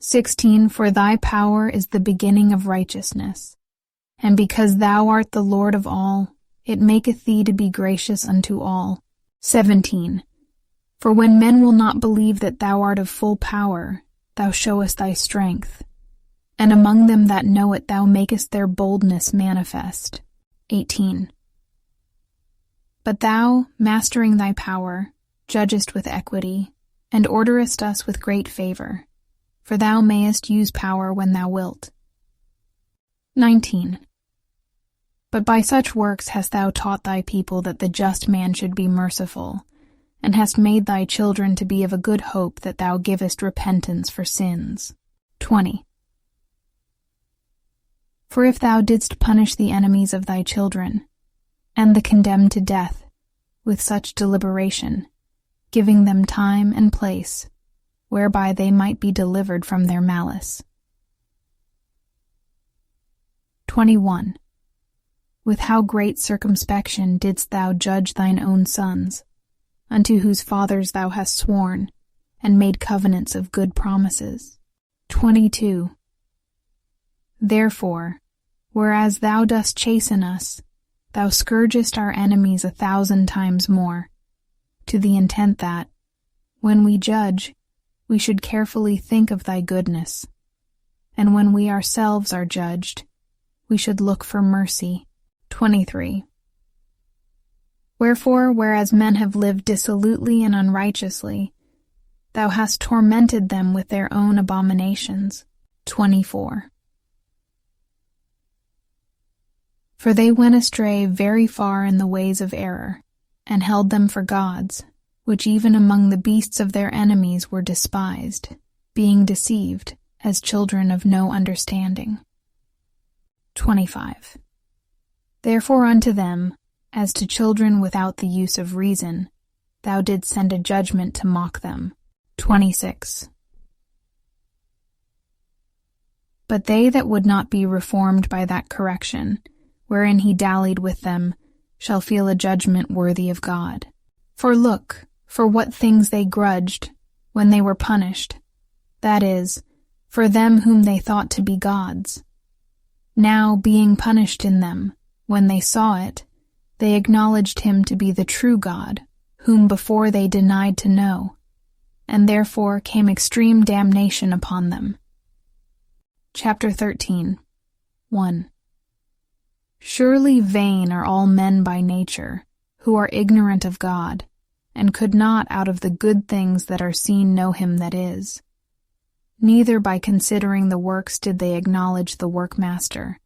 16. For thy power is the beginning of righteousness, and because thou art the Lord of all, it maketh thee to be gracious unto all. 17. For when men will not believe that thou art of full power, thou showest thy strength, and among them that know it thou makest their boldness manifest. 18. But thou, mastering thy power, judgest with equity, and orderest us with great favor, for thou mayest use power when thou wilt. 19. But by such works hast thou taught thy people that the just man should be merciful, and hast made thy children to be of a good hope that thou givest repentance for sins. 20. For if thou didst punish the enemies of thy children, and the condemned to death, with such deliberation, giving them time and place, whereby they might be delivered from their malice. 21. With how great circumspection didst thou judge thine own sons, unto whose fathers thou hast sworn, and made covenants of good promises. 22. Therefore, whereas thou dost chasten us, thou scourgest our enemies 1,000 times more, to the intent that, when we judge, we should carefully think of thy goodness, and when we ourselves are judged, we should look for mercy. 23. Wherefore, whereas men have lived dissolutely and unrighteously, thou hast tormented them with their own abominations. 24. For they went astray very far in the ways of error, and held them for gods, which even among the beasts of their enemies were despised, being deceived, as children of no understanding. 25. Therefore unto them, as to children without the use of reason, thou didst send a judgment to mock them. 26. But they that would not be reformed by that correction, wherein he dallied with them, shall feel a judgment worthy of God. For look, for what things they grudged, when they were punished, that is, for them whom they thought to be gods. Now, being punished in them, when they saw it, they acknowledged him to be the true God, whom before they denied to know, and therefore came extreme damnation upon them. Chapter 13. 1. Surely vain are all men by nature, who are ignorant of God, and could not out of the good things that are seen know him that is. Neither by considering the works did they acknowledge the workmaster,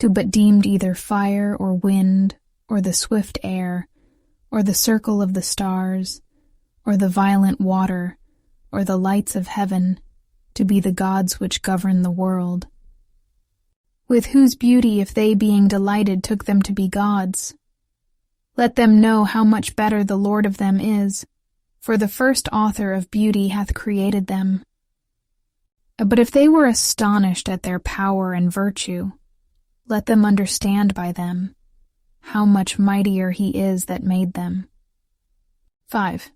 who but deemed either fire or wind, or the swift air, or the circle of the stars, or the violent water, or the lights of heaven, to be the gods which govern the world. With whose beauty if they being delighted took them to be gods? Let them know how much better the Lord of them is, for the first author of beauty hath created them. But if they were astonished at their power and virtue, let them understand by them how much mightier he is that made them. 5.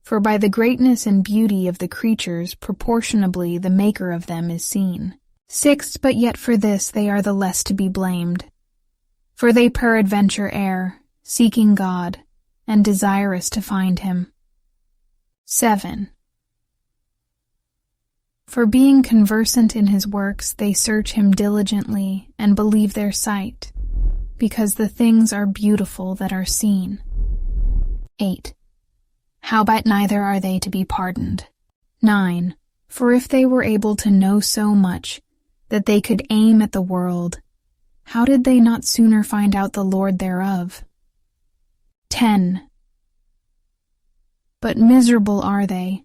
For by the greatness and beauty of the creatures proportionably the Maker of them is seen. 6. But yet for this they are the less to be blamed. For they peradventure err, seeking God, and desirous to find him. 7. For being conversant in his works, they search him diligently, and believe their sight, because the things are beautiful that are seen. 8. Howbeit neither are they to be pardoned. 9. For if they were able to know so much, that they could aim at the world, how did they not sooner find out the Lord thereof? 10. But miserable are they,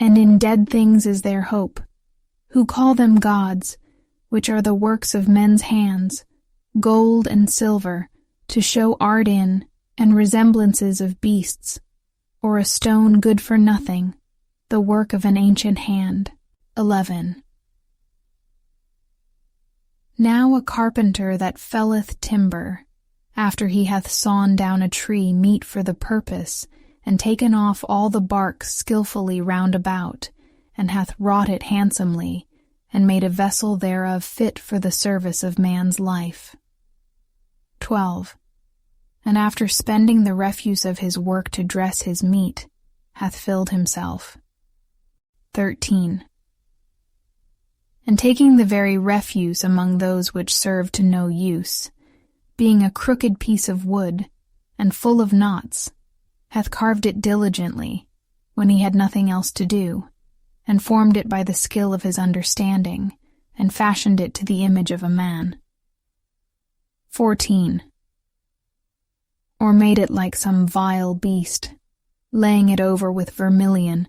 and in dead things is their hope, who call them gods, which are the works of men's hands, gold and silver, to show art in, and resemblances of beasts, or a stone good for nothing, the work of an ancient hand. 11. Now a carpenter that felleth timber, after he hath sawn down a tree meet for the purpose, and taken off all the bark skillfully round about, and hath wrought it handsomely, and made a vessel thereof fit for the service of man's life. 12. And after spending the refuse of his work to dress his meat, hath filled himself. 13. And taking the very refuse among those which serve to no use, being a crooked piece of wood, and full of knots, hath carved it diligently, when he had nothing else to do, and formed it by the skill of his understanding, and fashioned it to the image of a man. 14. Or made it like some vile beast, laying it over with vermilion,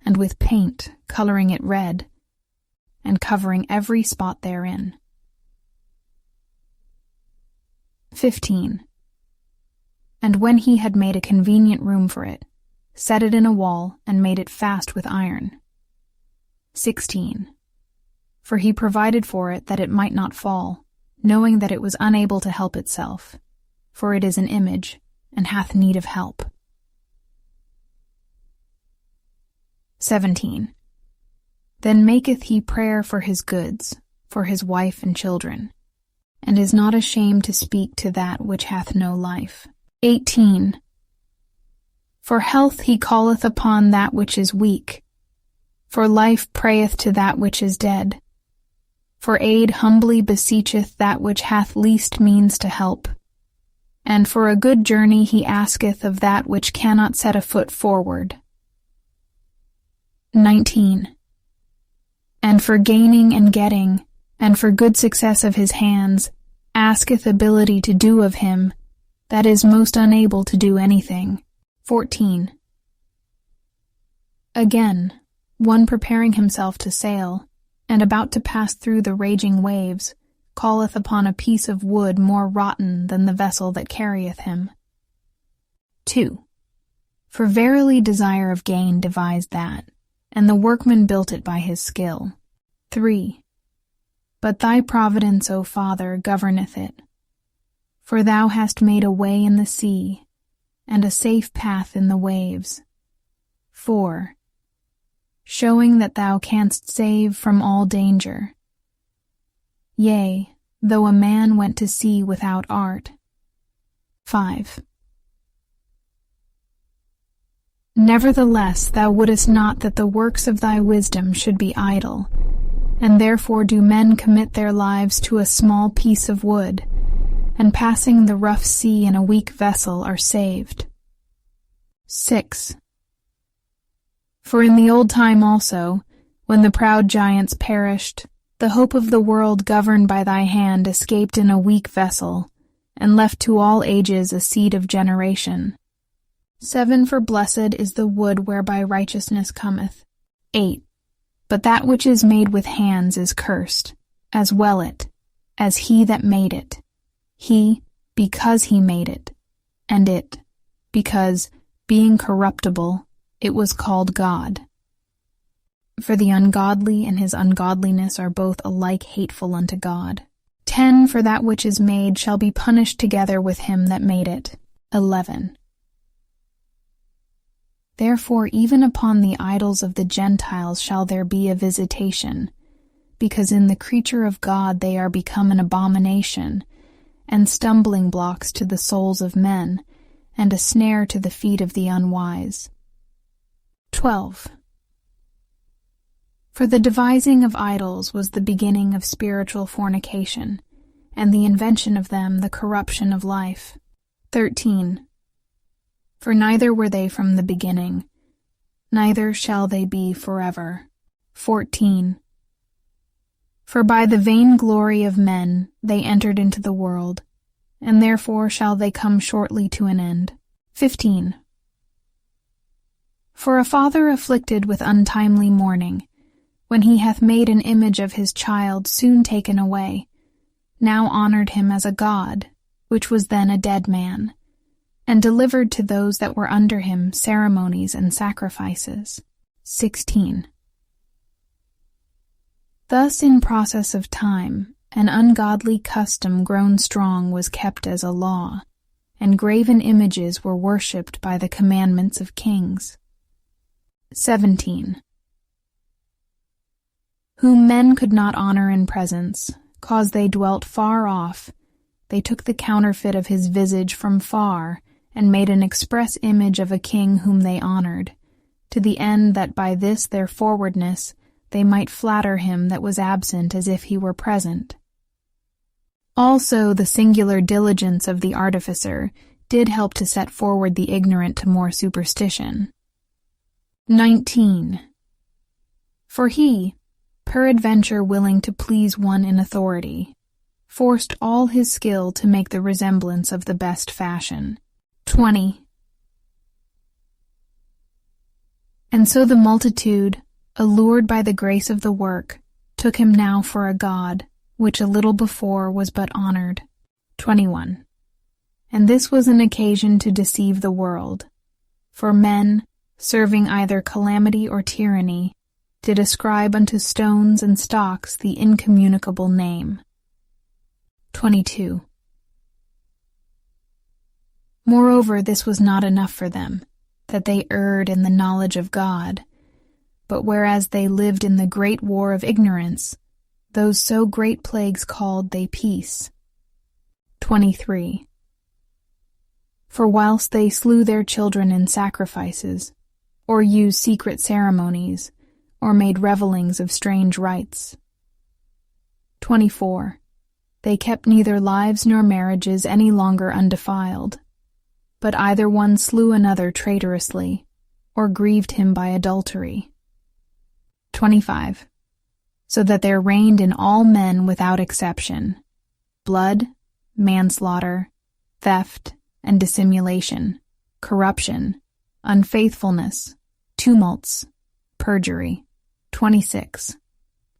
and with paint, coloring it red, and covering every spot therein. 15. And when he had made a convenient room for it, set it in a wall, and made it fast with iron. 16. For he provided for it that it might not fall, knowing that it was unable to help itself, for it is an image, and hath need of help. 17. Then maketh he prayer for his goods, for his wife and children, and is not ashamed to speak to that which hath no life. 18. For health he calleth upon that which is weak, for life prayeth to that which is dead. For aid humbly beseecheth that which hath least means to help, and for a good journey he asketh of that which cannot set a foot forward. 19. And for gaining and getting, and for good success of his hands, asketh ability to do of him, that is most unable to do anything. 14. Again, one preparing himself to sail, and about to pass through the raging waves, calleth upon a piece of wood more rotten than the vessel that carrieth him. 2. For verily desire of gain devised that, and the workman built it by his skill. 3. But thy providence, O Father, governeth it. For thou hast made a way in the sea, and a safe path in the waves. 4. Showing that thou canst save from all danger. Yea, though a man went to sea without art. 5. Nevertheless, thou wouldest not that the works of thy wisdom should be idle, and therefore do men commit their lives to a small piece of wood, and passing the rough sea in a weak vessel are saved. 6. For in the old time also, when the proud giants perished, the hope of the world governed by thy hand escaped in a weak vessel, and left to all ages a seed of generation. 7. For blessed is the wood whereby righteousness cometh. 8. But that which is made with hands is cursed, as well it, as he that made it. He, because he made it, and it, because, being corruptible, it was called God. For the ungodly and his ungodliness are both alike hateful unto God. 10. For that which is made shall be punished together with him that made it. 11. Therefore even upon the idols of the Gentiles shall there be a visitation, because in the creature of God they are become an abomination, and stumbling blocks to the souls of men, and a snare to the feet of the unwise. 12. For the devising of idols was the beginning of spiritual fornication, and the invention of them the corruption of life. 13. For neither were they from the beginning, neither shall they be forever. 14. For by the vain glory of men they entered into the world, and therefore shall they come shortly to an end. 15. For a father afflicted with untimely mourning, when he hath made an image of his child soon taken away, now honored him as a god, which was then a dead man, and delivered to those that were under him ceremonies and sacrifices. 16. Thus in process of time, an ungodly custom grown strong was kept as a law, and graven images were worshipped by the commandments of kings. 17. Whom men could not honor in presence, cause they dwelt far off, they took the counterfeit of his visage from far, and made an express image of a king whom they honored, to the end that by this their forwardness they might flatter him that was absent as if he were present. Also the singular diligence of the artificer did help to set forward the ignorant to more superstition. 19. For he, peradventure willing to please one in authority, forced all his skill to make the resemblance of the best fashion. 20. And so the multitude, allured by the grace of the work, took him now for a god, which a little before was but honored. 21. And this was an occasion to deceive the world, for men, serving either calamity or tyranny, did ascribe unto stones and stocks the incommunicable name. 22. Moreover, this was not enough for them, that they erred in the knowledge of God, but whereas they lived in the great war of ignorance, those so great plagues called they peace. 23. For whilst they slew their children in sacrifices, or used secret ceremonies, or made revellings of strange rites. 24. They kept neither lives nor marriages any longer undefiled, but either one slew another traitorously, or grieved him by adultery. 25. So that there reigned in all men without exception blood, manslaughter, theft, and dissimulation, corruption, unfaithfulness, tumults, perjury. 26.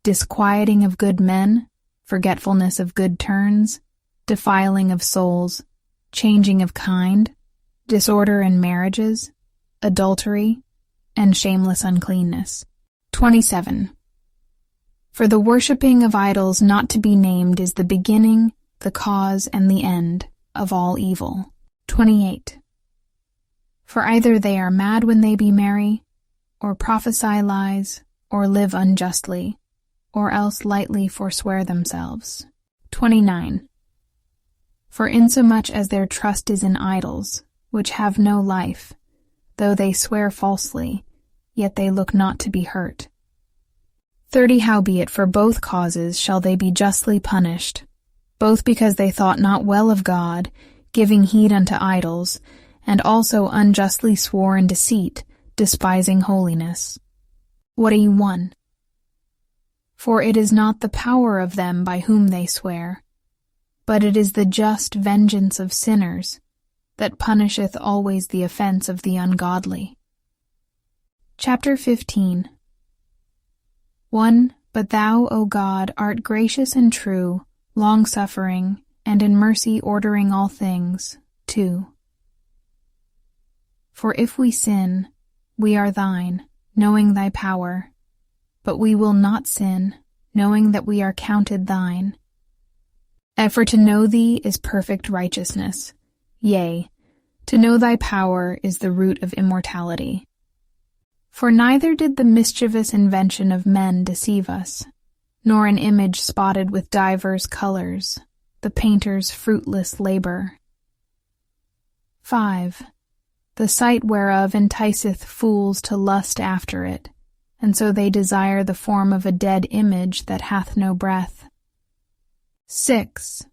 Disquieting of good men, forgetfulness of good turns, defiling of souls, changing of kind, disorder in marriages, adultery, and shameless uncleanness. 27. For the worshipping of idols not to be named is the beginning, the cause, and the end of all evil. 28. For either they are mad when they be merry, or prophesy lies, or live unjustly, or else lightly forswear themselves. 29. For insomuch as their trust is in idols, which have no life, though they swear falsely, yet they look not to be hurt. 30. Howbeit for both causes shall they be justly punished, both because they thought not well of God, giving heed unto idols, and also unjustly swore in deceit, despising holiness. 41. For it is not the power of them by whom they swear, but it is the just vengeance of sinners, that punisheth always the offense of the ungodly. Chapter 15. 1. But thou, O God, art gracious and true, long-suffering, and in mercy ordering all things. 2. For if we sin, we are thine, knowing thy power, but we will not sin, knowing that we are counted thine. And for to know thee is perfect righteousness, yea, to know thy power is the root of immortality. For neither did the mischievous invention of men deceive us, nor an image spotted with divers colors, the painter's fruitless labor. 5. The sight whereof enticeth fools to lust after it, and so they desire the form of a dead image that hath no breath. 6.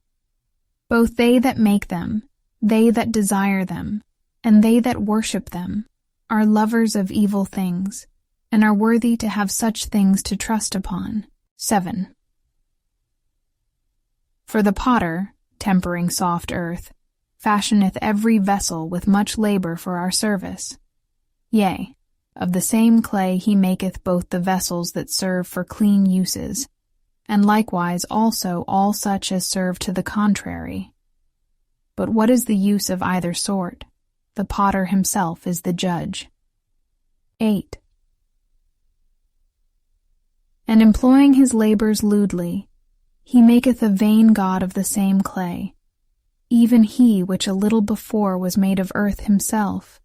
Both they that make them, they that desire them, and they that worship them, are lovers of evil things, and are worthy to have such things to trust upon. 7. For the potter, tempering soft earth, fashioneth every vessel with much labor for our service. Yea, of the same clay he maketh both the vessels that serve for clean uses, and likewise also all such as serve to the contrary. But what is the use of either sort? The potter himself is the judge. 8. And employing his labors lewdly, he maketh a vain god of the same clay, even he which a little before was made of earth himself,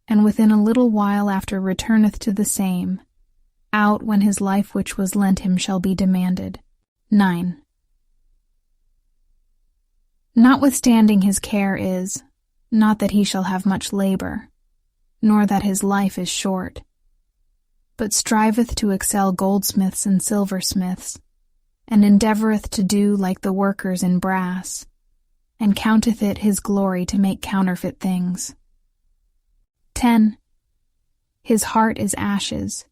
and within a little while after returneth to the same, out when his life which was lent him shall be demanded. 9. Notwithstanding his care is, not that he shall have much labor, nor that his life is short, but striveth to excel goldsmiths and silversmiths, and endeavoureth to do like the workers in brass, and counteth it his glory to make counterfeit things. 10. His heart is ashes,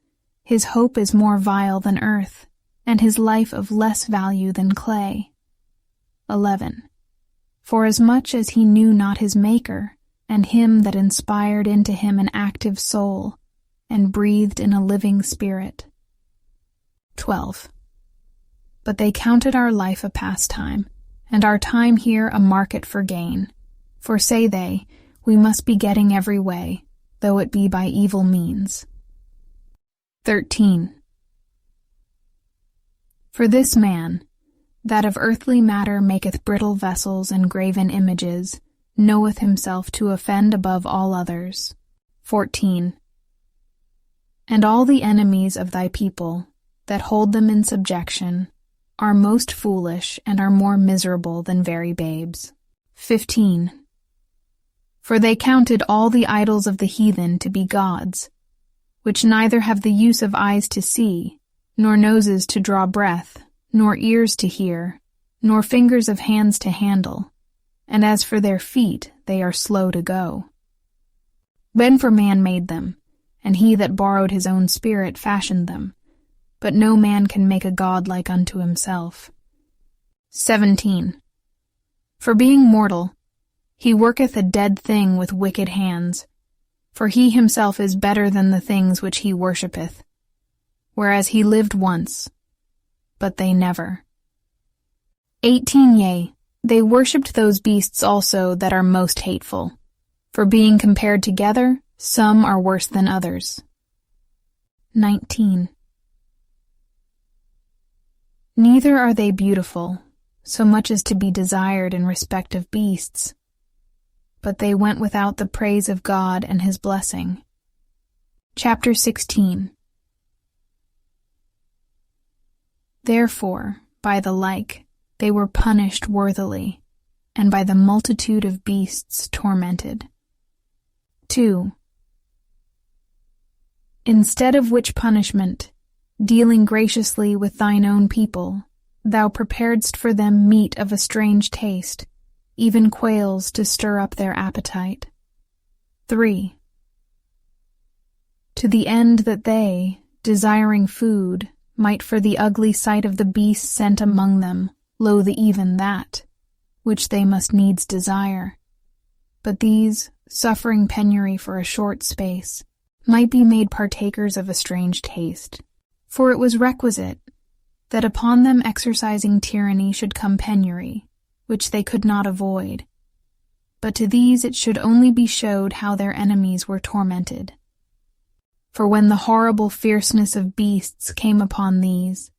his hope is more vile than earth, and his life of less value than clay. 11. Forasmuch as he knew not his Maker, and him that inspired into him an active soul, and breathed in a living spirit. 12. But they counted our life a pastime, and our time here a market for gain. For say they, we must be getting every way, though it be by evil means. 13. For this man, that of earthly matter maketh brittle vessels and graven images, knoweth himself to offend above all others. 14. And all the enemies of thy people, that hold them in subjection, are most foolish and are more miserable than very babes. 15. For they counted all the idols of the heathen to be gods, which neither have the use of eyes to see, nor noses to draw breath, nor ears to hear, nor fingers of hands to handle, and as for their feet, they are slow to go. When for man made them, and he that borrowed his own spirit fashioned them, but no man can make a god like unto himself. 17. For being mortal, He worketh a dead thing with wicked hands, for he himself is better than the things which he worshippeth, whereas he lived once, but they never. 18 Yea, they worshipped those beasts also that are most hateful, for being compared together, some are worse than others. 19. Neither are they beautiful, so much as to be desired in respect of beasts, but they went without the praise of God and his blessing. Chapter 16. Therefore, by the like, they were punished worthily, and by the multitude of beasts tormented. 2. Instead of which punishment, dealing graciously with thine own people, thou preparedst for them meat of a strange taste, even quails to stir up their appetite. 3. To the end that they, desiring food, might for the ugly sight of the beasts sent among them, loathe even that, which they must needs desire. But these, suffering penury for a short space, might be made partakers of a strange taste. For it was requisite that upon them exercising tyranny should come penury, which they could not avoid. But to these it should only be showed how their enemies were tormented. For when the horrible fierceness of beasts came upon these,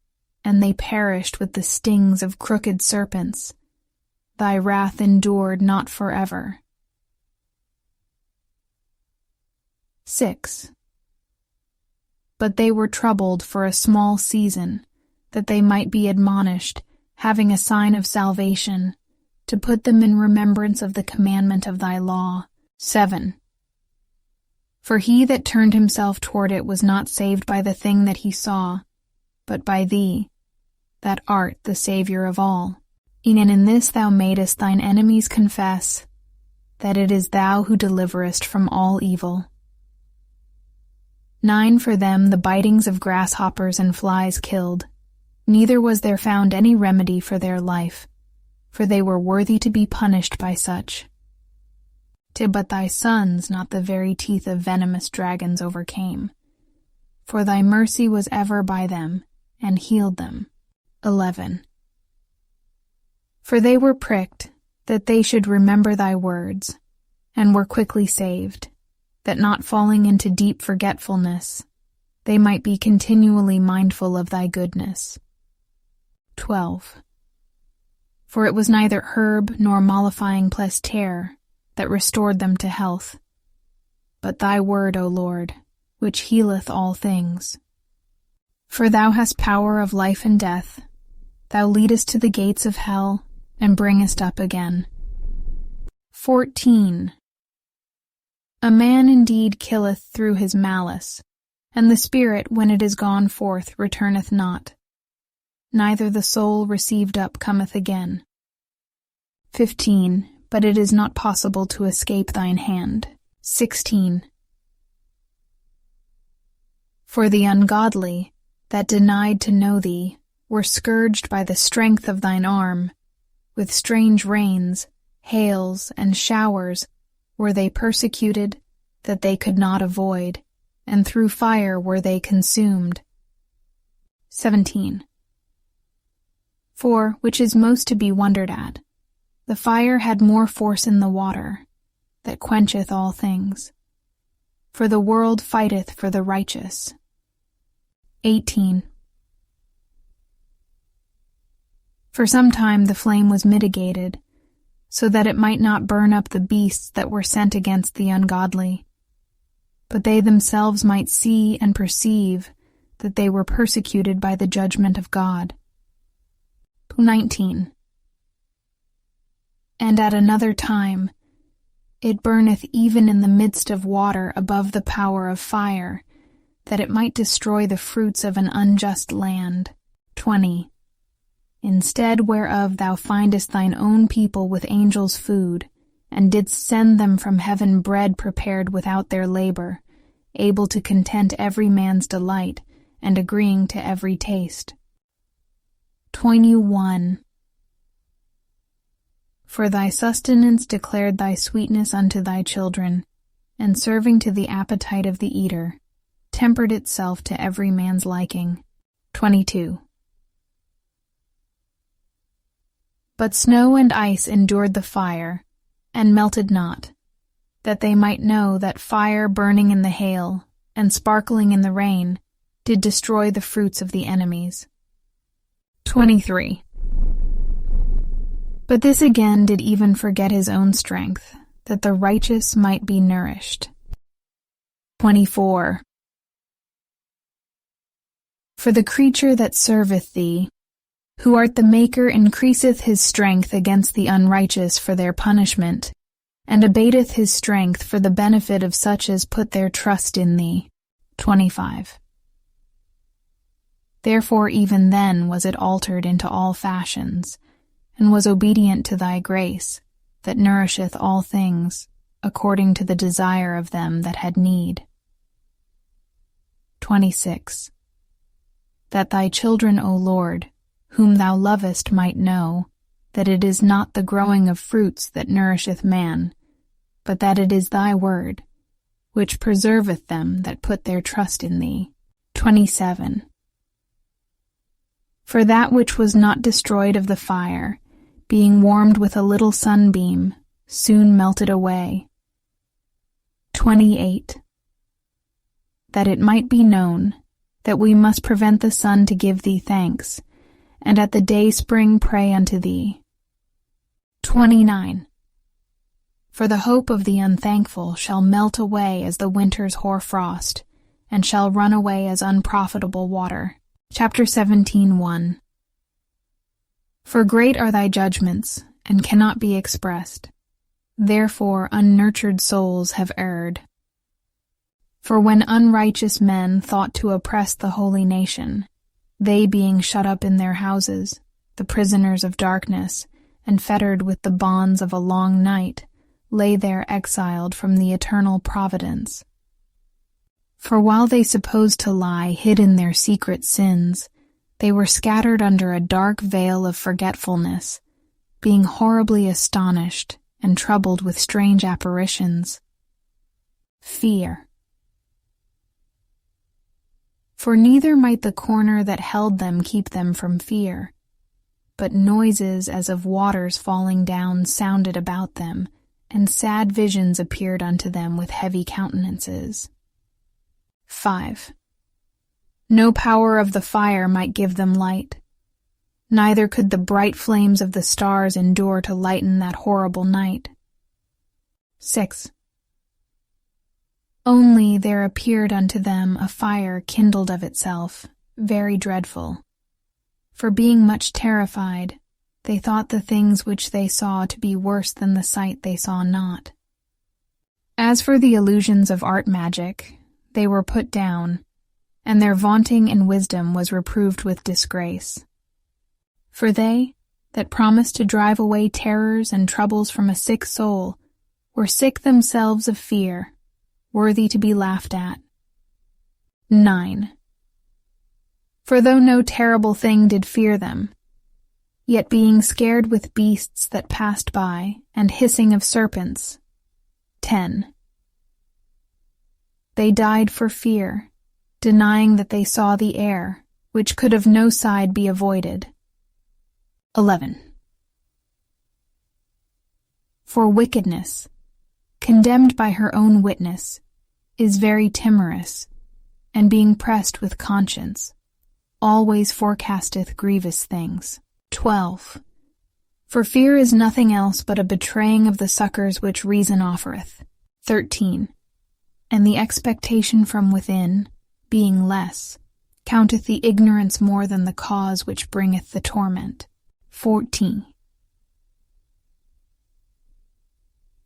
and they perished with the stings of crooked serpents, thy wrath endured not forever. 6. But they were troubled for a small season, that they might be admonished, having a sign of salvation, to put them in remembrance of the commandment of thy law. 7. For he that turned himself toward it was not saved by the thing that he saw, but by thee, that art the Saviour of all. And in this thou madest thine enemies confess that it is thou who deliverest from all evil. 9 For them the bitings of grasshoppers and flies killed, neither was there found any remedy for their life, for they were worthy to be punished by such. But thy sons not the very teeth of venomous dragons overcame, for thy mercy was ever by them, and healed them. 11 For they were pricked, that they should remember thy words, and were quickly saved, that not falling into deep forgetfulness, they might be continually mindful of thy goodness. 12 For it was neither herb nor mollifying plestere that restored them to health, but thy word, O Lord, which healeth all things. For thou hast power of life and death, thou leadest to the gates of hell, and bringest up again. 14 A man indeed killeth through his malice, and the spirit, when it is gone forth, returneth not, neither the soul received up cometh again. 15 But it is not possible to escape thine hand. 16 For the ungodly, that denied to know thee, were scourged by the strength of thine arm, with strange rains, hails, and showers were they persecuted, that they could not avoid, and through fire were they consumed. 17 For, which is most to be wondered at, the fire had more force in the water, that quencheth all things. For the world fighteth for the righteous. 18 For some time the flame was mitigated, so that it might not burn up the beasts that were sent against the ungodly, but they themselves might see and perceive that they were persecuted by the judgment of God. 19 And at another time it burneth even in the midst of water above the power of fire, that it might destroy the fruits of an unjust land. 20 Instead whereof thou findest thine own people with angels' food, and didst send them from heaven bread prepared without their labor, able to content every man's delight, and agreeing to every taste. 21 For thy sustenance declared thy sweetness unto thy children, and serving to the appetite of the eater, tempered itself to every man's liking. 22. But snow and ice endured the fire, and melted not, that they might know that fire burning in the hail, and sparkling in the rain, did destroy the fruits of the enemies. 23. But this again did even forget his own strength, that the righteous might be nourished. 24. For the creature that serveth thee, who art the Maker, increaseth his strength against the unrighteous for their punishment, and abateth his strength for the benefit of such as put their trust in thee. 25. Therefore even then was it altered into all fashions, and was obedient to thy grace, that nourisheth all things, according to the desire of them that had need. 26. That thy children, O Lord, whom thou lovest, might know, that it is not the growing of fruits that nourisheth man, but that it is thy word, which preserveth them that put their trust in thee. 27. For that which was not destroyed of the fire, being warmed with a little sunbeam, soon melted away. 28. That it might be known that we must prevent the sun to give thee thanks, and at the dayspring pray unto thee. 29. For the hope of the unthankful shall melt away as the winter's hoarfrost, and shall run away as unprofitable water. Chapter 17:1. For great are thy judgments, and cannot be expressed. Therefore unnurtured souls have erred. For when unrighteous men thought to oppress the holy nation, they being shut up in their houses, the prisoners of darkness, and fettered with the bonds of a long night, lay there exiled from the eternal providence. For while they supposed to lie hid in their secret sins, they were scattered under a dark veil of forgetfulness, being horribly astonished and troubled with strange apparitions. Fear. For neither might the corner that held them keep them from fear, but noises as of waters falling down sounded about them, and sad visions appeared unto them with heavy countenances. 5. No power of the fire might give them light, neither could the bright flames of the stars endure to lighten that horrible night. 6. Only there appeared unto them a fire kindled of itself, very dreadful. For being much terrified, they thought the things which they saw to be worse than the sight they saw not. As for the illusions of art magic, they were put down, and their vaunting in wisdom was reproved with disgrace. For they, that promised to drive away terrors and troubles from a sick soul, were sick themselves of fear, worthy to be laughed at. 9. For though no terrible thing did fear them, yet being scared with beasts that passed by, and hissing of serpents. 10. They died for fear, denying that they saw the air, which could of no side be avoided. 11. For wickedness, condemned by her own witness, is very timorous, and being pressed with conscience, always forecasteth grievous things. 12. For fear is nothing else but a betraying of the succors which reason offereth. 13. And the expectation from within, being less, counteth the ignorance more than the cause which bringeth the torment. 14.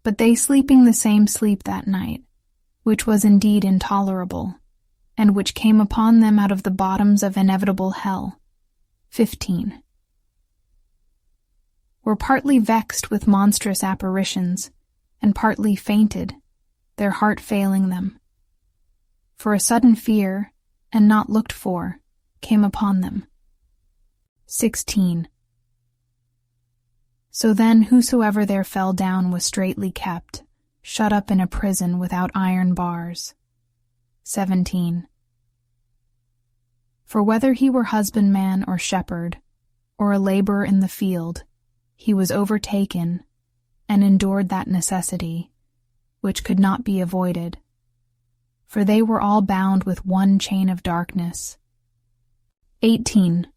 But they sleeping the same sleep that night, which was indeed intolerable, and which came upon them out of the bottoms of inevitable hell. 15. Were partly vexed with monstrous apparitions, and partly fainted, their heart failing them. For a sudden fear, and not looked for, came upon them. 16. So then whosoever there fell down was straitly kept, shut up in a prison without iron bars. 17. For whether he were husbandman or shepherd, or a laborer in the field, he was overtaken, and endured that necessity, which could not be avoided. For they were all bound with one chain of darkness. 18.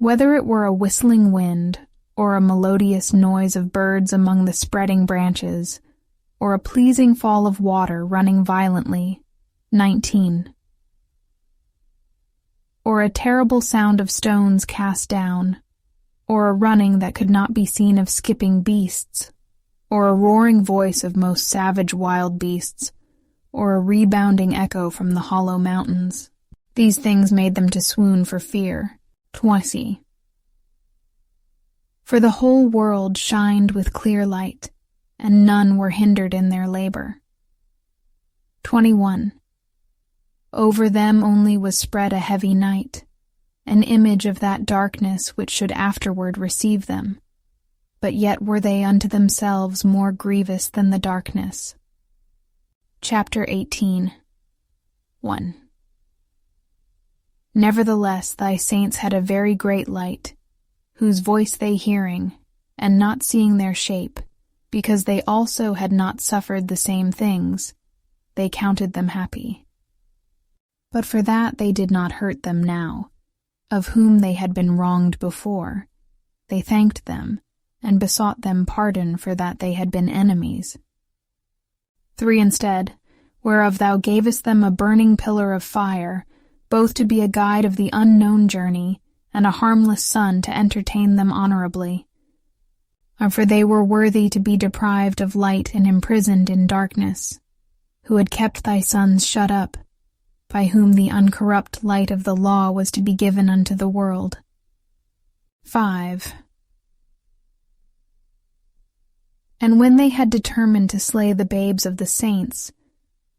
Whether it were a whistling wind, or a melodious noise of birds among the spreading branches, or a pleasing fall of water running violently. 19. Or a terrible sound of stones cast down, or a running that could not be seen of skipping beasts, or a roaring voice of most savage wild beasts, or a rebounding echo from the hollow mountains. These things made them to swoon for fear. 20. For the whole world shined with clear light, and none were hindered in their labor. 21. Over them only was spread a heavy night, an image of that darkness which should afterward receive them, but yet were they unto themselves more grievous than the darkness. Chapter 18. 1. Nevertheless thy saints had a very great light, whose voice they hearing, and not seeing their shape, because they also had not suffered the same things, they counted them happy. But for that they did not hurt them now, of whom they had been wronged before. They thanked them, and besought them pardon for that they had been enemies. 3 instead, whereof thou gavest them a burning pillar of fire, both to be a guide of the unknown journey, and a harmless sun to entertain them honorably. For they were worthy to be deprived of light and imprisoned in darkness, who had kept thy sons shut up, by whom the uncorrupt light of the law was to be given unto the world. 5. And when they had determined to slay the babes of the saints,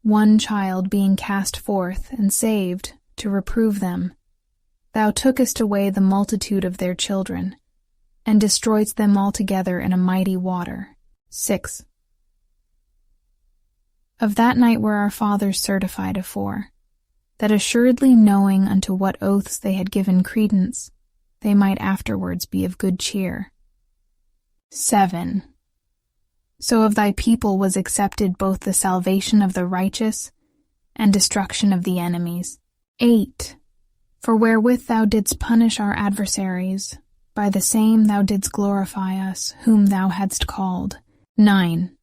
one child being cast forth and saved, to reprove them, thou tookest away the multitude of their children, and destroyedst them altogether in a mighty water. 6. Of that night were our fathers certified afore, that assuredly knowing unto what oaths they had given credence, they might afterwards be of good cheer. 7. So of thy people was accepted both the salvation of the righteous and destruction of the enemies. 8. For wherewith thou didst punish our adversaries, by the same thou didst glorify us, whom thou hadst called. 9.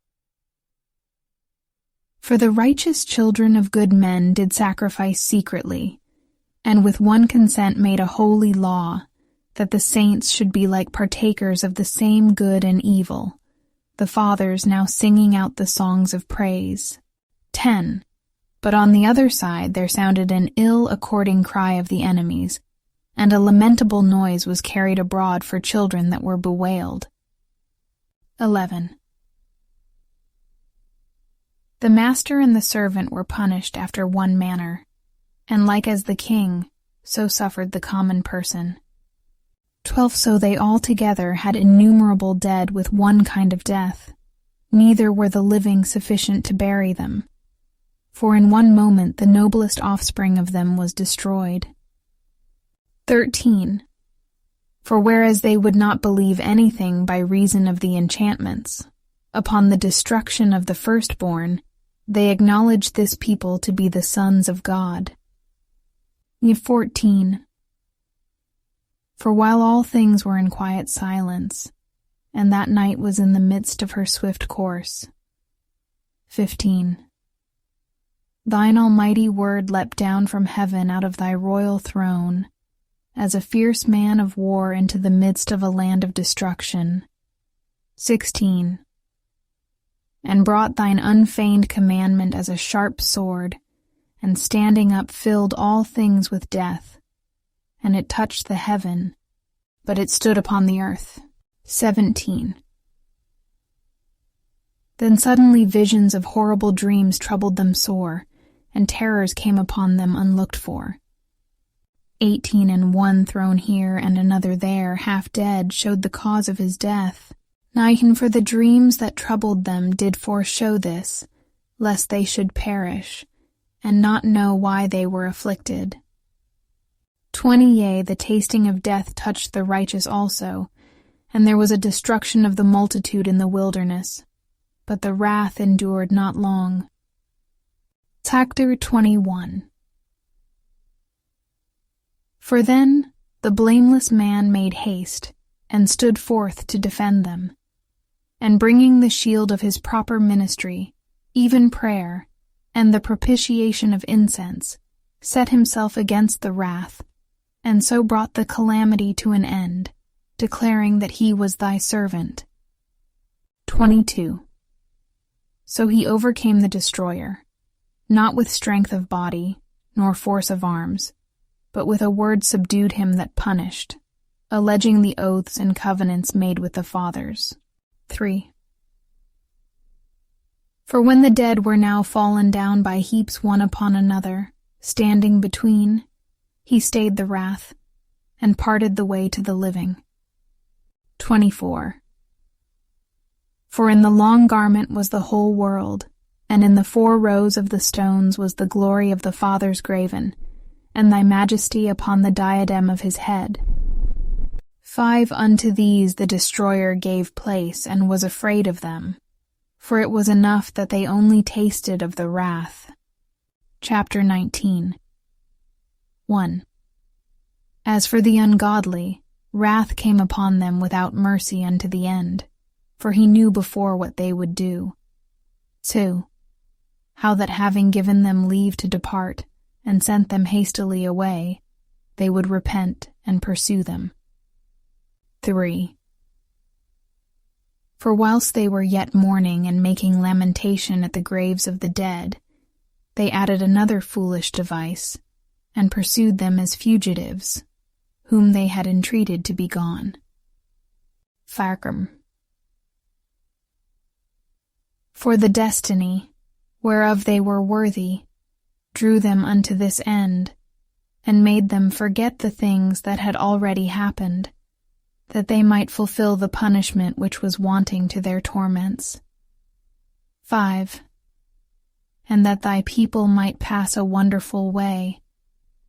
For the righteous children of good men did sacrifice secretly, and with one consent made a holy law, that the saints should be like partakers of the same good and evil, the fathers now singing out the songs of praise. 10. But on the other side there sounded an ill-according cry of the enemies, and a lamentable noise was carried abroad for children that were bewailed. 11. The master and the servant were punished after one manner, and like as the king, so suffered the common person. 12. So they all together had innumerable dead with one kind of death, neither were the living sufficient to bury them. For in one moment the noblest offspring of them was destroyed. 13. For whereas they would not believe anything by reason of the enchantments, upon the destruction of the firstborn, they acknowledged this people to be the sons of God. 14. For while all things were in quiet silence, and that night was in the midst of her swift course. 15. Thine almighty word leapt down from heaven out of thy royal throne, as a fierce man of war into the midst of a land of destruction. 16. And brought thine unfeigned commandment as a sharp sword, and standing up filled all things with death. And it touched the heaven, but it stood upon the earth. 17. Then suddenly visions of horrible dreams troubled them sore, and terrors came upon them unlooked for. 18 and one thrown here and another there, half dead, showed the cause of his death. 19 For the dreams that troubled them did foreshow this, lest they should perish, and not know why they were afflicted. 20 Yea, the tasting of death touched the righteous also, and there was a destruction of the multitude in the wilderness, but the wrath endured not long. Chapter 21. For then the blameless man made haste, and stood forth to defend them, and bringing the shield of his proper ministry, even prayer, and the propitiation of incense, set himself against the wrath, and so brought the calamity to an end, declaring that he was thy servant. 22. So he overcame the destroyer, not with strength of body, nor force of arms, but with a word subdued him that punished, alleging the oaths and covenants made with the fathers. 3. For when the dead were now fallen down by heaps one upon another, standing between, he stayed the wrath, and parted the way to the living. 24. For in the long garment was the whole world, and in the 4 rows of the stones was the glory of the fathers graven, and thy majesty upon the diadem of his head. 5 Unto these the destroyer gave place, and was afraid of them, for it was enough that they only tasted of the wrath. Chapter 19. 1. As for the ungodly, wrath came upon them without mercy unto the end, for he knew before what they would do. 2. How that having given them leave to depart, and sent them hastily away, they would repent and pursue them. 3. For whilst they were yet mourning and making lamentation at the graves of the dead, they added another foolish device, and pursued them as fugitives, whom they had entreated to be gone. Farcum. For the destiny, whereof they were worthy, drew them unto this end, and made them forget the things that had already happened, that they might fulfill the punishment which was wanting to their torments. 5. And that thy people might pass a wonderful way,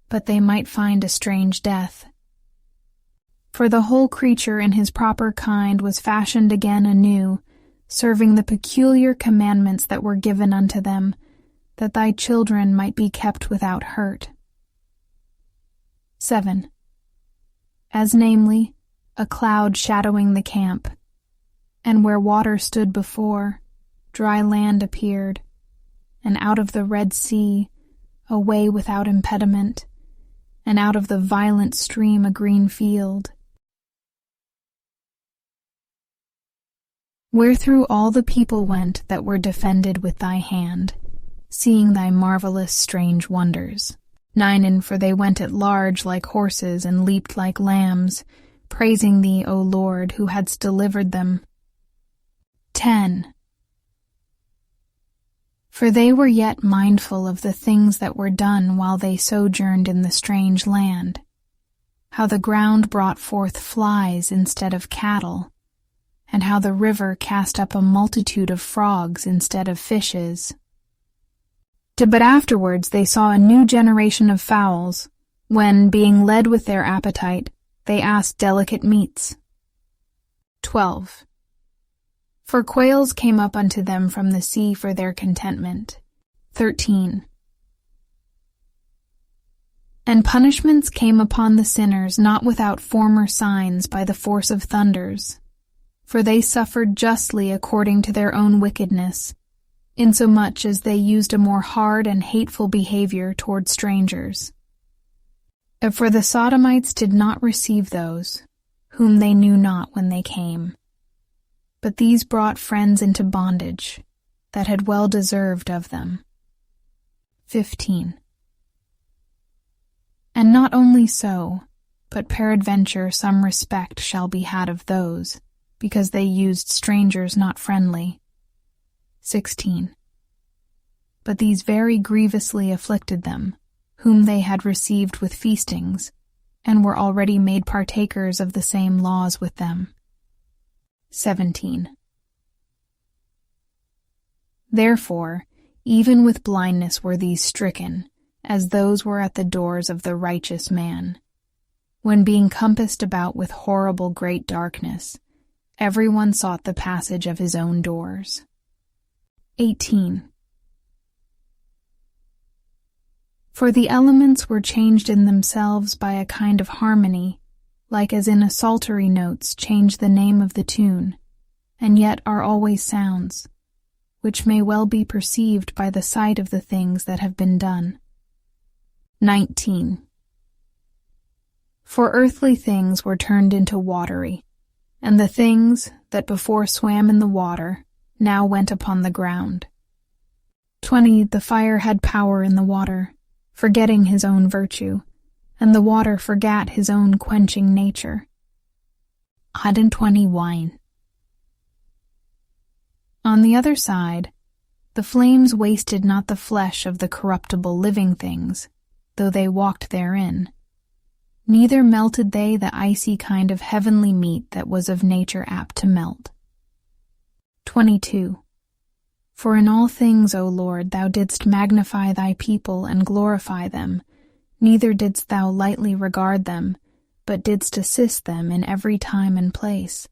but they might find a strange death. For the whole creature in his proper kind was fashioned again anew, serving the peculiar commandments that were given unto them, that thy children might be kept without hurt. 7. As namely, a cloud shadowing the camp, and where water stood before, dry land appeared, and out of the Red Sea a way without impediment, and out of the violent stream a green field, wherethrough all the people went that were defended with thy hand, seeing thy marvelous strange wonders. 9 And for they went at large like horses, and leaped like lambs, praising thee, O Lord, who hadst delivered them. 10 For they were yet mindful of the things that were done while they sojourned in the strange land, how the ground brought forth flies instead of cattle, and how the river cast up a multitude of frogs instead of fishes. But afterwards they saw a new generation of fowls, when, being led with their appetite, they asked delicate meats. 12 For quails came up unto them from the sea for their contentment. 13 And punishments came upon the sinners not without former signs by the force of thunders, for they suffered justly according to their own wickedness, insomuch as they used a more hard and hateful behavior toward strangers. For the Sodomites did not receive those, whom they knew not when they came, but these brought friends into bondage, that had well deserved of them. 15 And not only so, but peradventure some respect shall be had of those, because they used strangers not friendly. 16 But these very grievously afflicted them, whom they had received with feastings, and were already made partakers of the same laws with them. 17. Therefore, even with blindness were these stricken, as those were at the doors of the righteous man, when being compassed about with horrible great darkness, everyone sought the passage of his own doors. 18. For the elements were changed in themselves by a kind of harmony, like as in a psaltery notes change the name of the tune, and yet are always sounds, which may well be perceived by the sight of the things that have been done. 19. For earthly things were turned into watery, and the things that before swam in the water now went upon the ground. 20. The fire had power in the water, forgetting his own virtue, and the water forgat his own quenching nature. 121. On the other side, the flames wasted not the flesh of the corruptible living things, though they walked therein. Neither melted they the icy kind of heavenly meat that was of nature apt to melt. 22. For in all things, O Lord, thou didst magnify thy people and glorify them, neither didst thou lightly regard them, but didst assist them in every time and place.